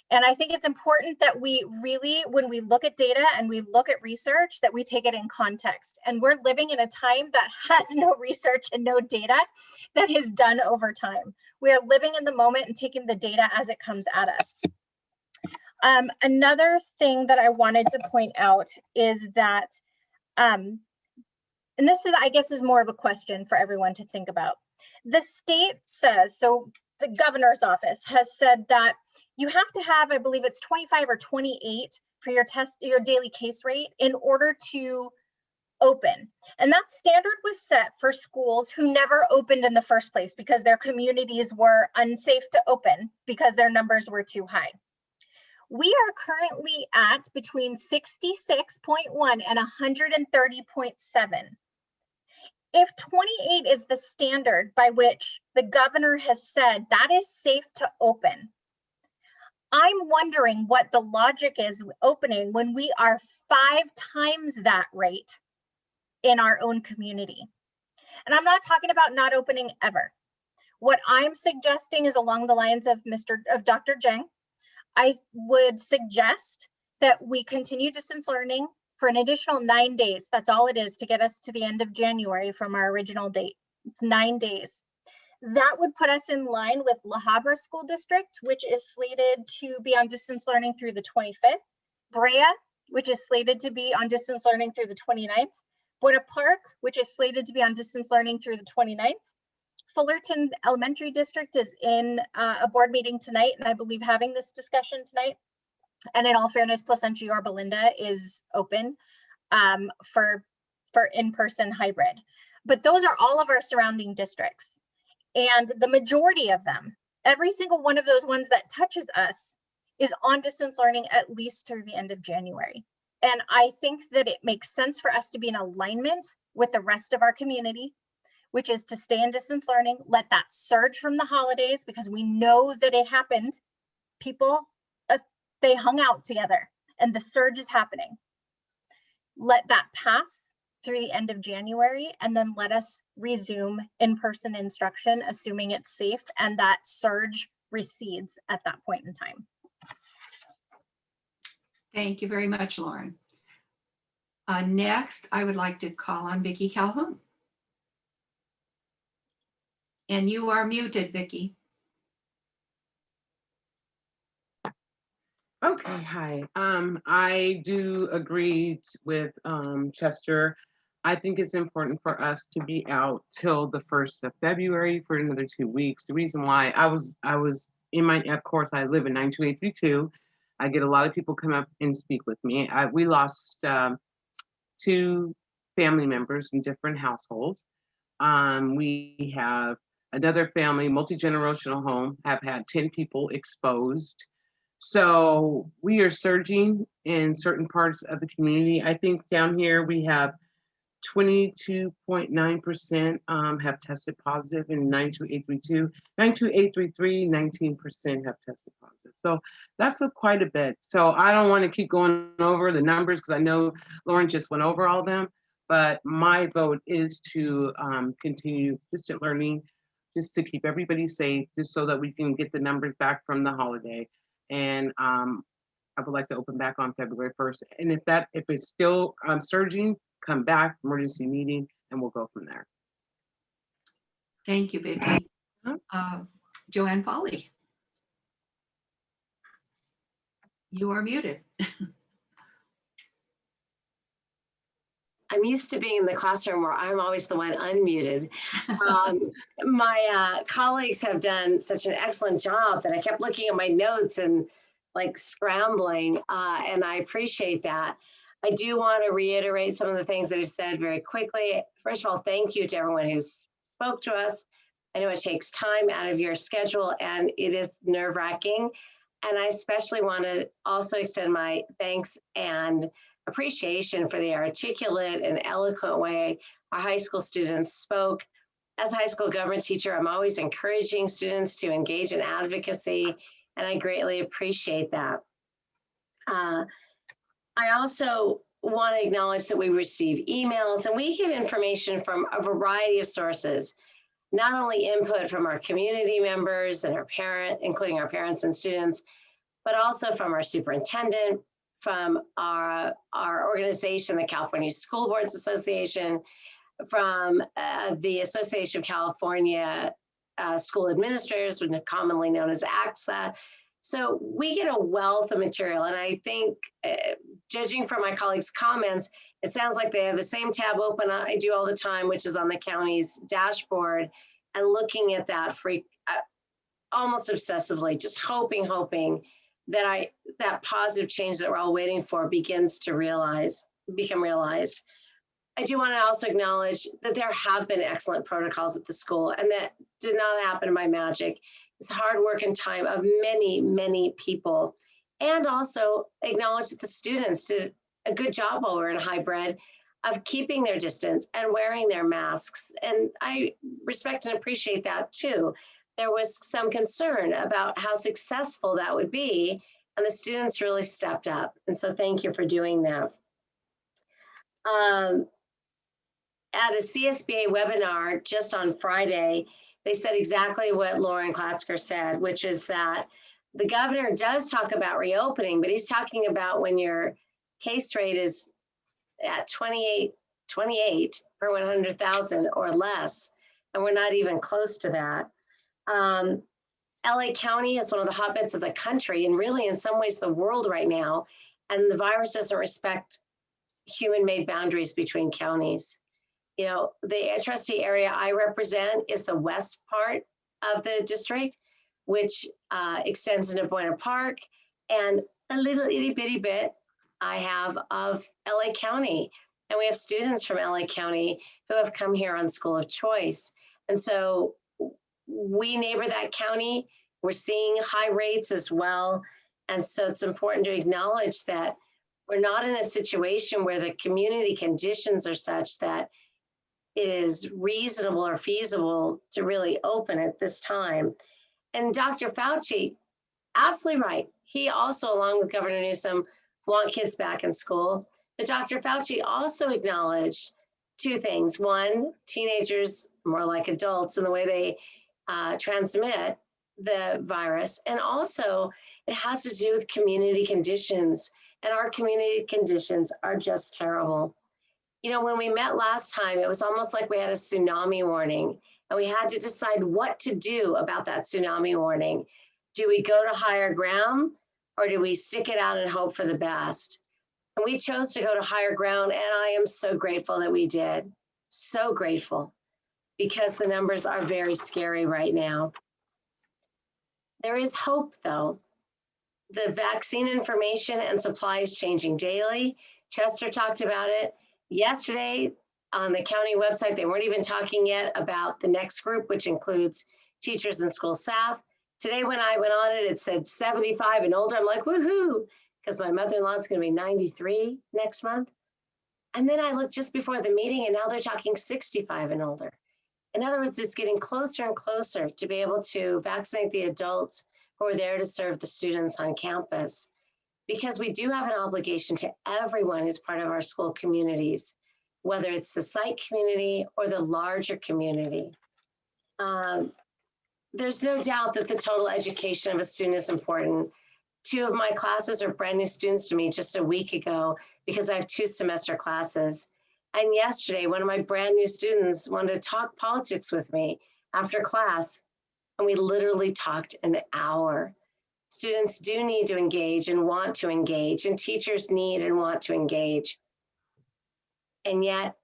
And I think it's important that we really, when we look at data and we look at research, that we take it in context. And we're living in a time that has no research and no data that is done over time. We are living in the moment and taking the data as it comes at us. Another thing that I wanted to point out is that, and this is, I guess, is more of a question for everyone to think about. The state says, so the governor's office has said that you have to have, I believe it's 25 or 28 for your daily case rate in order to open. And that standard was set for schools who never opened in the first place because their communities were unsafe to open because their numbers were too high. We are currently at between 66.1 and 130.7. If 28 is the standard by which the governor has said that is safe to open, I'm wondering what the logic is opening when we are 5 times that rate in our own community. And I'm not talking about not opening ever. What I'm suggesting is along the lines of Dr. Jeng. I would suggest that we continue distance learning for an additional 9 days. That's all it is to get us to the end of January from our original date. It's 9 days. That would put us in line with La Habra School District, which is slated to be on distance learning through the 25th. Brea, which is slated to be on distance learning through the 29th. Buena Park, which is slated to be on distance learning through the 29th. Fullerton Elementary District is in a board meeting tonight, and I believe having this discussion tonight. And in all fairness, Placentia Yorba Linda is open for in-person hybrid. But those are all of our surrounding districts. And the majority of them, every single one of those ones that touches us is on distance learning at least through the end of January. And I think that it makes sense for us to be in alignment with the rest of our community, which is to stay in distance learning, let that surge from the holidays, because we know that it happened. People, they hung out together and the surge is happening. Let that pass through the end of January, and then let us resume in-person instruction, assuming it's safe and that surge recedes at that point in time. Thank you very much, Lauren. Next, I would like to call on Vicki Calhoun. And you are muted, Vicki. Okay, hi. I do agree with Chester. I think it's important for us to be out till the 1st of February for another 2 weeks. The reason why I was in my, of course, I live in 92832. I get a lot of people come up and speak with me. We lost 2 family members in different households. We have another family, multi-generational home, have had 10 people exposed. So we are surging in certain parts of the community. I think down here we have 22.9% have tested positive in 92832. 92833, 19% have tested positive. So that's quite a bit. So I don't want to keep going over the numbers because I know Lauren just went over all of them, but my vote is to continue distant learning, just to keep everybody safe, just so that we can get the numbers back from the holiday. And I would like to open back on February 1st. And if it's still surging, come back, emergency meeting, and we'll go from there. Thank you, Vicki. Joanne Foley. You are muted. I'm used to being in the classroom where I'm always the one unmuted. My colleagues have done such an excellent job that I kept looking at my notes and like scrambling, and I appreciate that. I do want to reiterate some of the things that I've said very quickly. First of all, thank you to everyone who's spoke to us. I know it takes time out of your schedule and it is nerve-wracking. And I especially want to also extend my thanks and appreciation for the articulate and eloquent way our high school students spoke. As a high school government teacher, I'm always encouraging students to engage in advocacy, and I greatly appreciate that. I also want to acknowledge that we receive emails and we get information from a variety of sources, not only input from our community members and including our parents and students, but also from our superintendent, from our organization, the California School Boards Association, from the Association of California School Administrators, which is commonly known as AXA. So we get a wealth of material. And I think, judging from my colleagues' comments, it sounds like they have the same tab open I do all the time, which is on the county's dashboard, and looking at that almost obsessively, just hoping that that positive change that we're all waiting for begins to become realized. I do want to also acknowledge that there have been excellent protocols at the school, and that did not happen by magic. It's hard work and time of many, many people. And also acknowledge that the students did a good job while we're in hybrid of keeping their distance and wearing their masks. And I respect and appreciate that too. There was some concern about how successful that would be, and the students really stepped up. And so thank you for doing that. At a CSBA webinar just on Friday, they said exactly what Lauren Klatzker said, which is that the governor does talk about reopening, but he's talking about when your case rate is at 28 per 100,000 or less, and we're not even close to that. LA County is one of the hotbeds of the country, and really in some ways the world right now, and the virus doesn't respect human-made boundaries between counties. You know, the trustee area I represent is the west part of the district, which extends into Buena Park, and a little itty bitty bit I have of LA County. And we have students from LA County who have come here on school of choice. And so we neighbor that county. We're seeing high rates as well. And so it's important to acknowledge that we're not in a situation where the community conditions are such that it is reasonable or feasible to really open at this time. And Dr. Fauci, absolutely right. He also, along with Governor Newsom, want kids back in school. But Dr. Fauci also acknowledged two things. One, teenagers more like adults in the way they transmit the virus. And also it has to do with community conditions. And our community conditions are just terrible. You know, when we met last time, it was almost like we had a tsunami warning, and we had to decide what to do about that tsunami warning. Do we go to higher ground, or do we stick it out and hope for the best? And we chose to go to higher ground, and I am so grateful that we did. So grateful, because the numbers are very scary right now. There is hope, though. The vaccine information and supply is changing daily. Chester talked about it. Yesterday on the county website, they weren't even talking yet about the next group, which includes teachers and school staff. Today, when I went on it, it said 75 and older. I'm like, woohoo, because my mother-in-law is going to be 93 next month. And then I looked just before the meeting, and now they're talking 65 and older. In other words, it's getting closer and closer to be able to vaccinate the adults who are there to serve the students on campus. Because we do have an obligation to everyone who's part of our school communities, whether it's the site community or the larger community. There's no doubt that the total education of a student is important. 2 of my classes are brand new students to me just a week ago because I have 2 semester classes. And yesterday, one of my brand new students wanted to talk politics with me after class, and we literally talked an hour. Students do need to engage and want to engage, and teachers need and want to engage. And yet,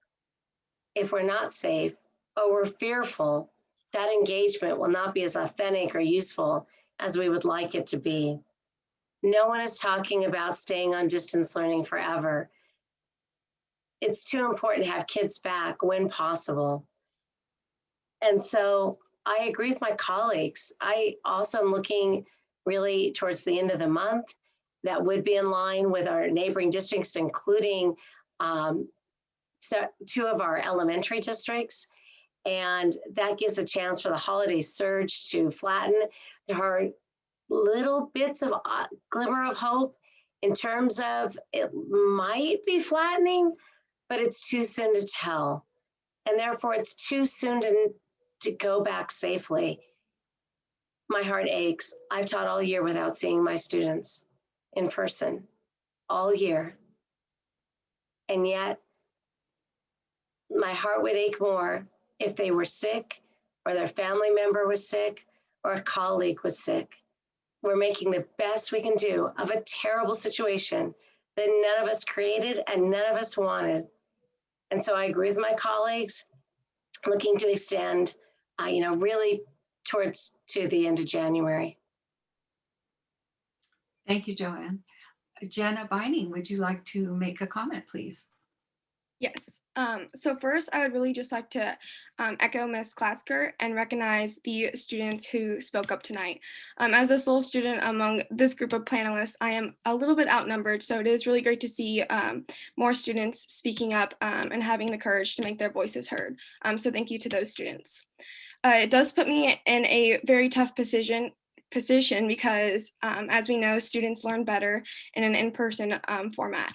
if we're not safe or we're fearful, that engagement will not be as authentic or useful as we would like it to be. No one is talking about staying on distance learning forever. It's too important to have kids back when possible. And so I agree with my colleagues. I also am looking really towards the end of the month. That would be in line with our neighboring districts, including so 2 of our elementary districts. And that gives a chance for the holiday surge to flatten. There are little bits of glimmer of hope in terms of it might be flattening, but it's too soon to tell. And therefore it's too soon to go back safely. My heart aches. I've taught all year without seeing my students in person, all year. And yet my heart would ache more if they were sick or their family member was sick or a colleague was sick. We're making the best we can do of a terrible situation that none of us created and none of us wanted. And so I agree with my colleagues, looking to extend, really towards to the end of January. Thank you, Joanne. Jenna Binding, would you like to make a comment, please? Yes. So first, I would really just like to echo Ms. Klatzker and recognize the students who spoke up tonight. As the sole student among this group of panelists, I am a little bit outnumbered, so it is really great to see more students speaking up and having the courage to make their voices heard. So thank you to those students. It does put me in a very tough position because, as we know, students learn better in an in-person format.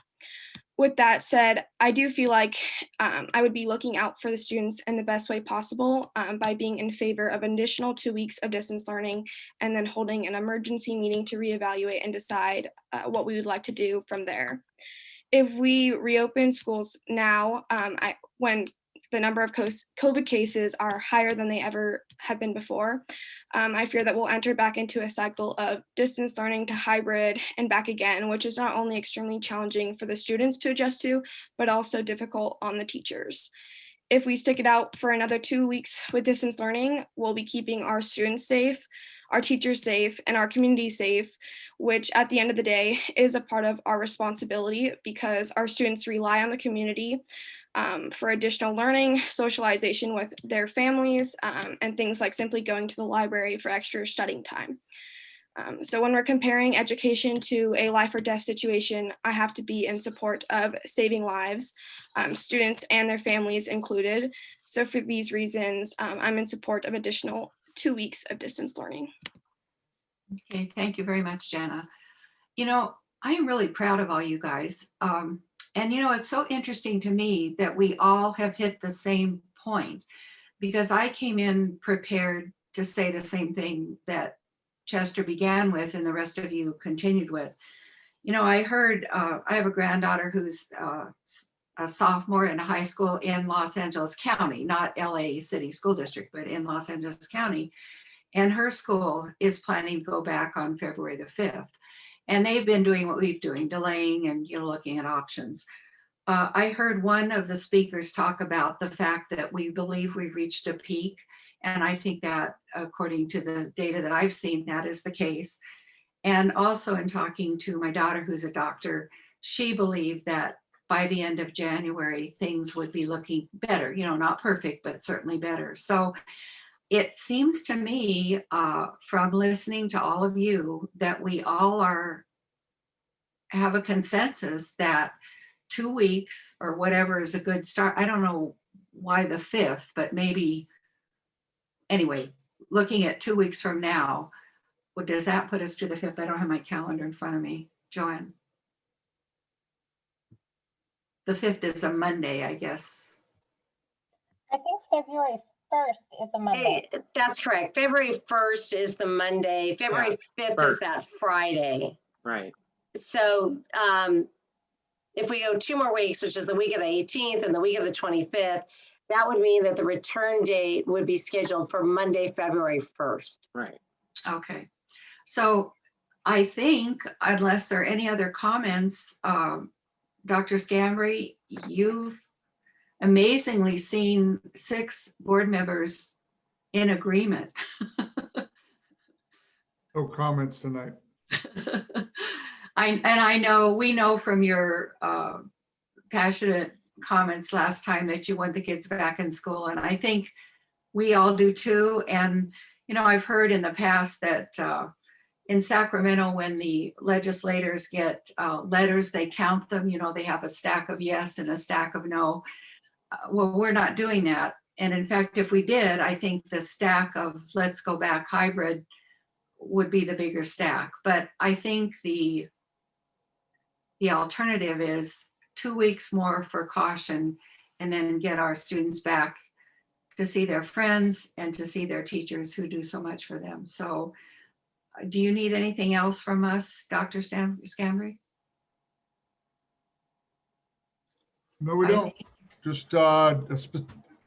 With that said, I do feel like I would be looking out for the students in the best way possible by being in favor of an additional 2 weeks of distance learning and then holding an emergency meeting to reevaluate and decide what we would like to do from there. If we reopen schools now, when the number of COVID cases are higher than they ever have been before, I fear that we'll enter back into a cycle of distance learning to hybrid and back again, which is not only extremely challenging for the students to adjust to, but also difficult on the teachers. If we stick it out for another 2 weeks with distance learning, we'll be keeping our students safe, our teachers safe, and our community safe, which at the end of the day is a part of our responsibility because our students rely on the community for additional learning, socialization with their families, and things like simply going to the library for extra studying time. So when we're comparing education to a life or death situation, I have to be in support of saving lives, students and their families included. So for these reasons, I'm in support of additional 2 weeks of distance learning. Okay, thank you very much, Jenna. I am really proud of all you guys. And it's so interesting to me that we all have hit the same point because I came in prepared to say the same thing that Chester began with and the rest of you continued with. I heard, I have a granddaughter who's a sophomore in a high school in Los Angeles County, not LA City School District, but in Los Angeles County. And her school is planning to go back on February the 5th. And they've been doing what we've doing, delaying and looking at options. I heard one of the speakers talk about the fact that we believe we've reached a peak. And I think that according to the data that I've seen, that is the case. And also in talking to my daughter, who's a doctor, she believed that by the end of January, things would be looking better, not perfect, but certainly better. So it seems to me from listening to all of you that we all have a consensus that 2 weeks or whatever is a good start. I don't know why the 5th, but maybe, anyway, looking at 2 weeks from now, what does that put us to the 5th? I don't have my calendar in front of me. Joanne? The 5th is a Monday, I guess. I think February 1st is a Monday. Hey, that's correct. February 1st is the Monday. February 5th is that Friday. Right. So if we go 2 more weeks, which is the week of the 18th and the week of the 25th, that would mean that the return date would be scheduled for Monday, February 1st. Right. Okay. So I think, unless there are any other comments, Dr. Scambray, you've amazingly seen 6 board members in agreement. No comments tonight. We know from your passionate comments last time that you want the kids back in school, and I think we all do too. And I've heard in the past that in Sacramento, when the legislators get letters, they count them, you know, they have a stack of yes and a stack of no. Well, we're not doing that. And in fact, if we did, I think the stack of let's go back hybrid would be the bigger stack. But I think the alternative is 2 weeks more for caution, and then get our students back to see their friends and to see their teachers who do so much for them. So do you need anything else from us, Dr. Scambray? No, we don't. Just a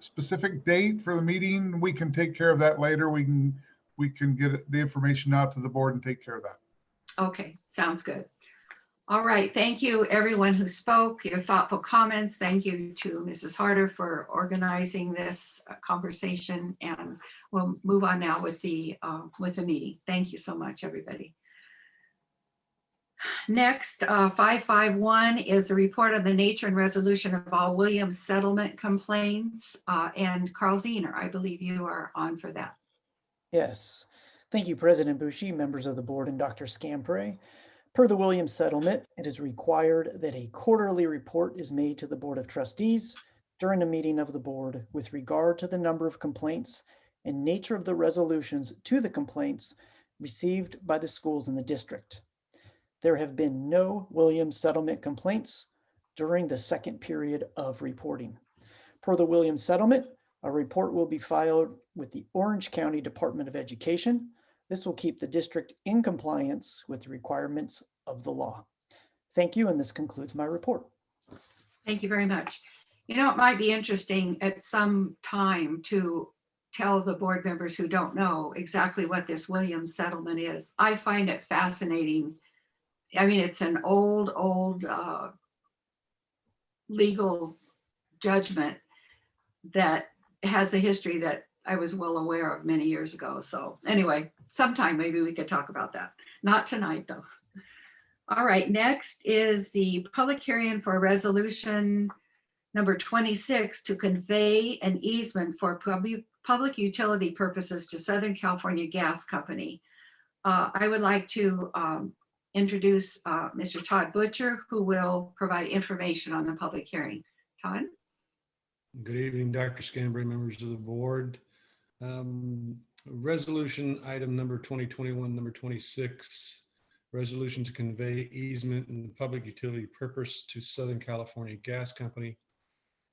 specific date for the meeting. We can take care of that later. We can get the information out to the board and take care of that. Okay, sounds good. All right, thank you everyone who spoke, your thoughtful comments. Thank you to Mrs. Harder for organizing this conversation, and we'll move on now with the meeting. Thank you so much, everybody. Next, 551 is a report on the nature and resolution of all Williams settlement complaints. And Carl Zener, I believe you are on for that. Yes. Thank you, President Bucci, members of the board, and Dr. Scambray. Per the Williams settlement, it is required that a quarterly report is made to the Board of Trustees during a meeting of the board with regard to the number of complaints and nature of the resolutions to the complaints received by the schools in the district. There have been no Williams settlement complaints during the second period of reporting. Per the Williams settlement, a report will be filed with the Orange County Department of Education. This will keep the district in compliance with the requirements of the law. Thank you, and this concludes my report. Thank you very much. You know, it might be interesting at some time to tell the board members who don't know exactly what this Williams settlement is. I find it fascinating. I mean, it's an old legal judgment that has a history that I was well aware of many years ago. So anyway, sometime maybe we could talk about that. Not tonight, though. All right, next is the public hearing for resolution number 26 to convey an easement for public utility purposes to Southern California Gas Company. I would like to introduce Mr. Todd Butcher, who will provide information on the public hearing. Todd? Good evening, Dr. Scambray, members of the board. Resolution item number 2021, number 26, resolution to convey easement and public utility purpose to Southern California Gas Company.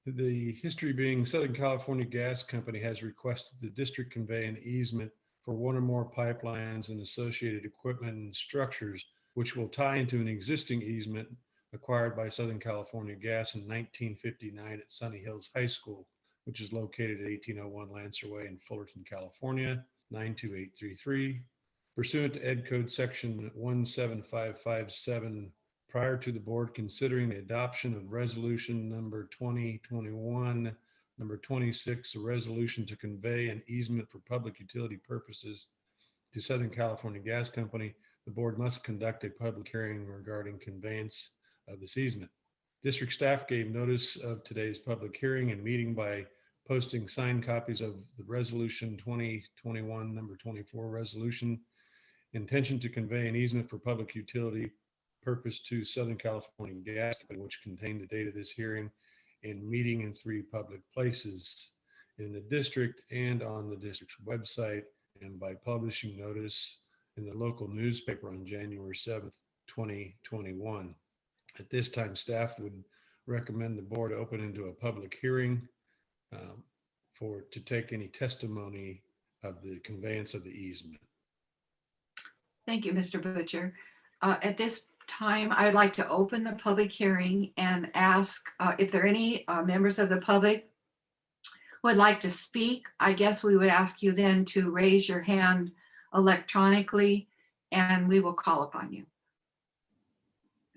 The history being Southern California Gas Company has requested the district convey an easement for one or more pipelines and associated equipment and structures, which will tie into an existing easement acquired by Southern California Gas in 1959 at Sunny Hills High School, which is located at 1801 Lancer Way in Fullerton, California, 92833. Pursuant to Ed Code Section 17557, prior to the board considering the adoption of resolution number 2021, number 26, a resolution to convey an easement for public utility purposes to Southern California Gas Company, the board must conduct a public hearing regarding conveyance of this easement. District staff gave notice of today's public hearing and meeting by posting signed copies of the resolution 2021 number 24 resolution, intention to convey an easement for public utility purpose to Southern California Gas Company, which contained the date of this hearing and meeting in 3 public places in the district and on the district's website, and by publishing notice in the local newspaper on January 7th, 2021. At this time, staff would recommend the board open into a public hearing to take any testimony of the conveyance of the easement. Thank you, Mr. Butcher. At this time, I'd like to open the public hearing and ask if there are any members of the public who would like to speak. I guess we would ask you then to raise your hand electronically and we will call upon you.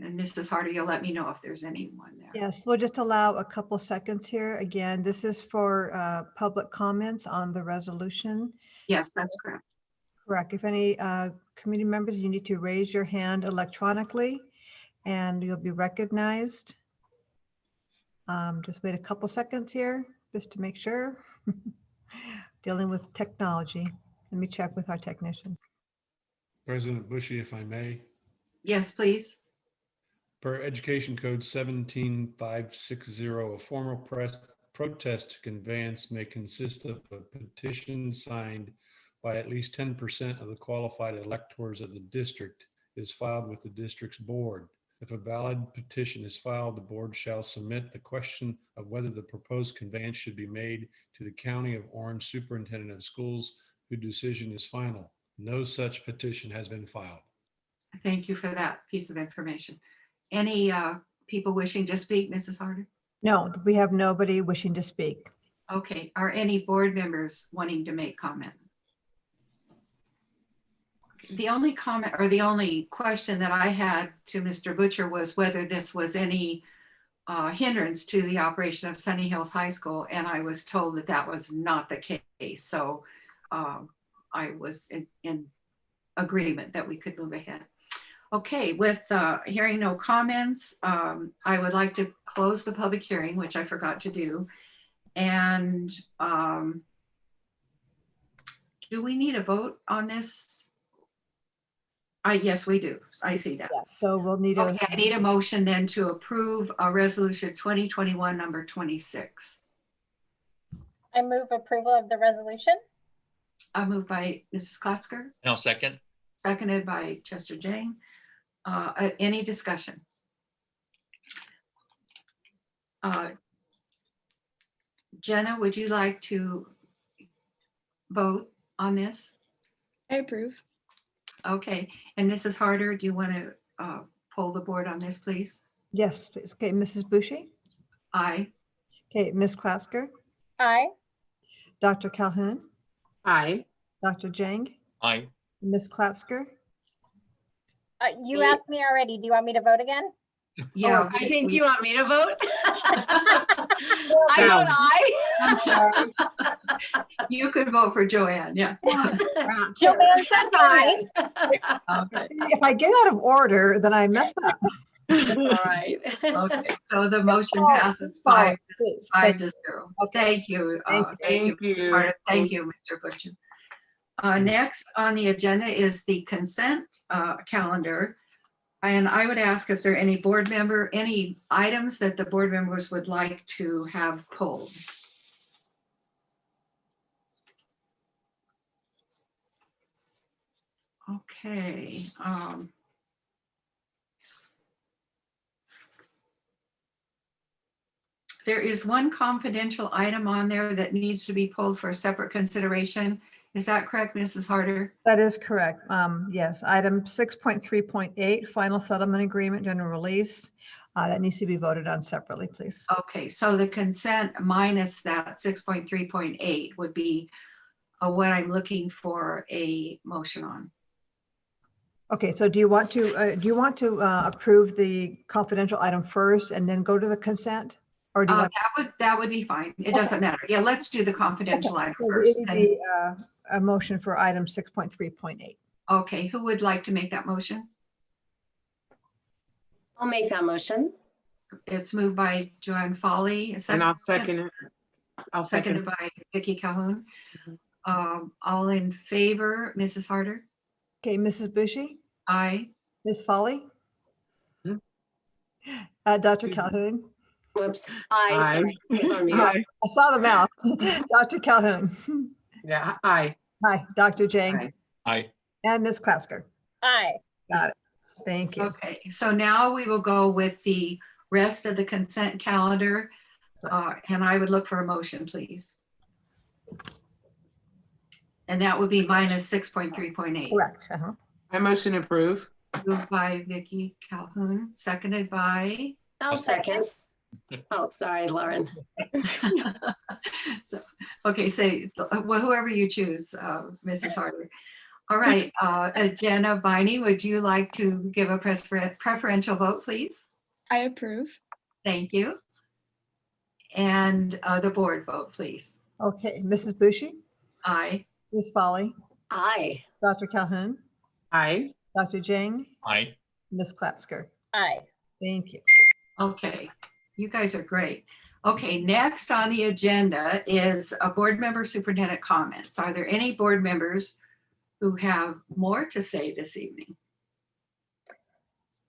And Mrs. Harder, you'll let me know if there's anyone there. Yes, we'll just allow a couple seconds here. Again, this is for public comments on the resolution. Yes, that's correct. Correct. If any committee members, you need to raise your hand electronically and you'll be recognized. Just wait a couple seconds here just to make sure. Dealing with technology. Let me check with our technician. President Bushy, if I may. Yes, please. Per Education Code 17560, a formal protest to conveyance may consist of a petition signed by at least 10% of the qualified electors of the district is filed with the district's board. If a valid petition is filed, the board shall submit the question of whether the proposed conveyance should be made to the County of Orange Superintendent of Schools, whose decision is final. No such petition has been filed. Thank you for that piece of information. Any people wishing to speak, Mrs. Harder? No, we have nobody wishing to speak. Okay, are any board members wanting to make comment? The only comment or the only question that I had to Mr. Butcher was whether this was any hindrance to the operation of Sunny Hills High School, and I was told that that was not the case. So I was in agreement that we could move ahead. Okay, with hearing no comments, I would like to close the public hearing, which I forgot to do. And do we need a vote on this? Yes, we do. I see that. Yeah, so we'll need Okay, I need a motion then to approve resolution 2021 number 26. I move approval of the resolution. Moved by Mrs. Klotzker. And I'll second. Seconded by Chester Jang. Any discussion? Jenna, would you like to vote on this? I approve. Okay, and Mrs. Harder, do you want to poll the board on this, please? Yes, please. Okay, Mrs. Bushy? Aye. Okay, Ms. Klasker? Aye. Dr. Calhoun? Aye. Dr. Jang? Aye. Ms. Klasker? You asked me already. Do you want me to vote again? Yeah. I think you want me to vote. I vote aye. I'm sorry. You could vote for Joanne, yeah. Joanne says aye. Okay. See, if I get out of order, then I mess up. That's all right. Okay, so the motion passes five to 0. Thank you. Thank you. Mrs. Harder. Thank you, Mr. Butcher. Next on the agenda is the consent calendar. And I would ask if there are any items that the board members would like to have pulled. Okay. There is one confidential item on there that needs to be pulled for separate consideration. Is that correct, Mrs. Harder? That is correct. Yes, item 6.3.8, final settlement agreement, general release. That needs to be voted on separately, please. Okay, so the consent minus that 6.3.8 would be what I'm looking for a motion on. Okay, so do you want to approve the confidential item first and then go to the consent? Or do you want that would be fine. It doesn't matter. Yeah, let's do the confidential item so first. it would be a motion for item 6.3.8. Okay, who would like to make that motion? I'll make that motion. It's moved by Joanne Foley. And I'll second it. Seconded by Vicki Calhoun. All in favor, Mrs. Harder? Okay, Mrs. Bushy? Aye. Ms. Foley? Dr. Calhoun? Whoops. Aye. Sorry. It's on mute. I saw the mouth. Dr. Calhoun? Yeah, aye. Aye. Dr. Jang? Aye. And Ms. Klasker? Aye. Got it. Thank you. Okay, so now we will go with the rest of the consent calendar. And I would look for a motion, please. And that would be minus 6.3.8. Correct. I motion approve. Moved by Vicki Calhoun, seconded by? I'll second. Oh, sorry, Lauren. So, okay, say whoever you choose, Mrs. Harder. All right, Jenna Biney, would you like to give a preferential vote, please? I approve. Thank you. And the board vote, please. Okay, Mrs. Bushy? Aye. Ms. Foley? Aye. Dr. Calhoun? Aye. Dr. Jang? Aye. Ms. Klasker? Aye. Thank you. Okay, you guys are great. Okay, next on the agenda is a board member superintendent comments. Are there any board members who have more to say this evening?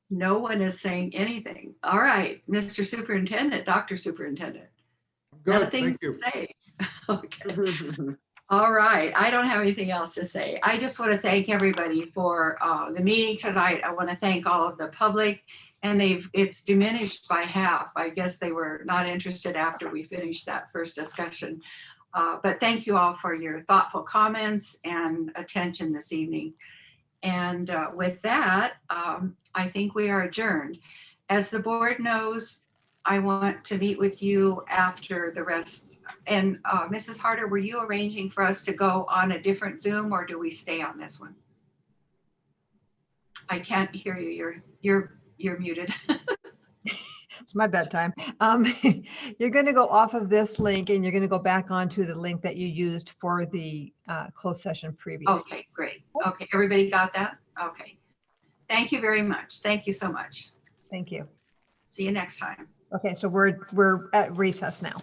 No one is saying anything. All right, Mr. Superintendent, Dr. Superintendent. Good, Nothing thank you. to say. Okay. All right, I don't have anything else to say. I just want to thank everybody for the meeting tonight. I want to thank all of the public, and it's diminished by half. I guess they were not interested after we finished that first discussion. But thank you all for your thoughtful comments and attention this evening. And with that, I think we are adjourned. As the board knows, I want to meet with you after the rest. And Mrs. Harder, were you arranging for us to go on a different Zoom, or do we stay on this one? I can't hear you. You're muted. It's my bedtime. You're going to go off of this link and you're going to go back onto the link that you used for the closed session previous. Okay, great. Okay, everybody got that? Okay. Thank you very much. Thank you so much. Thank you. See you next time. Okay, so we're at recess now.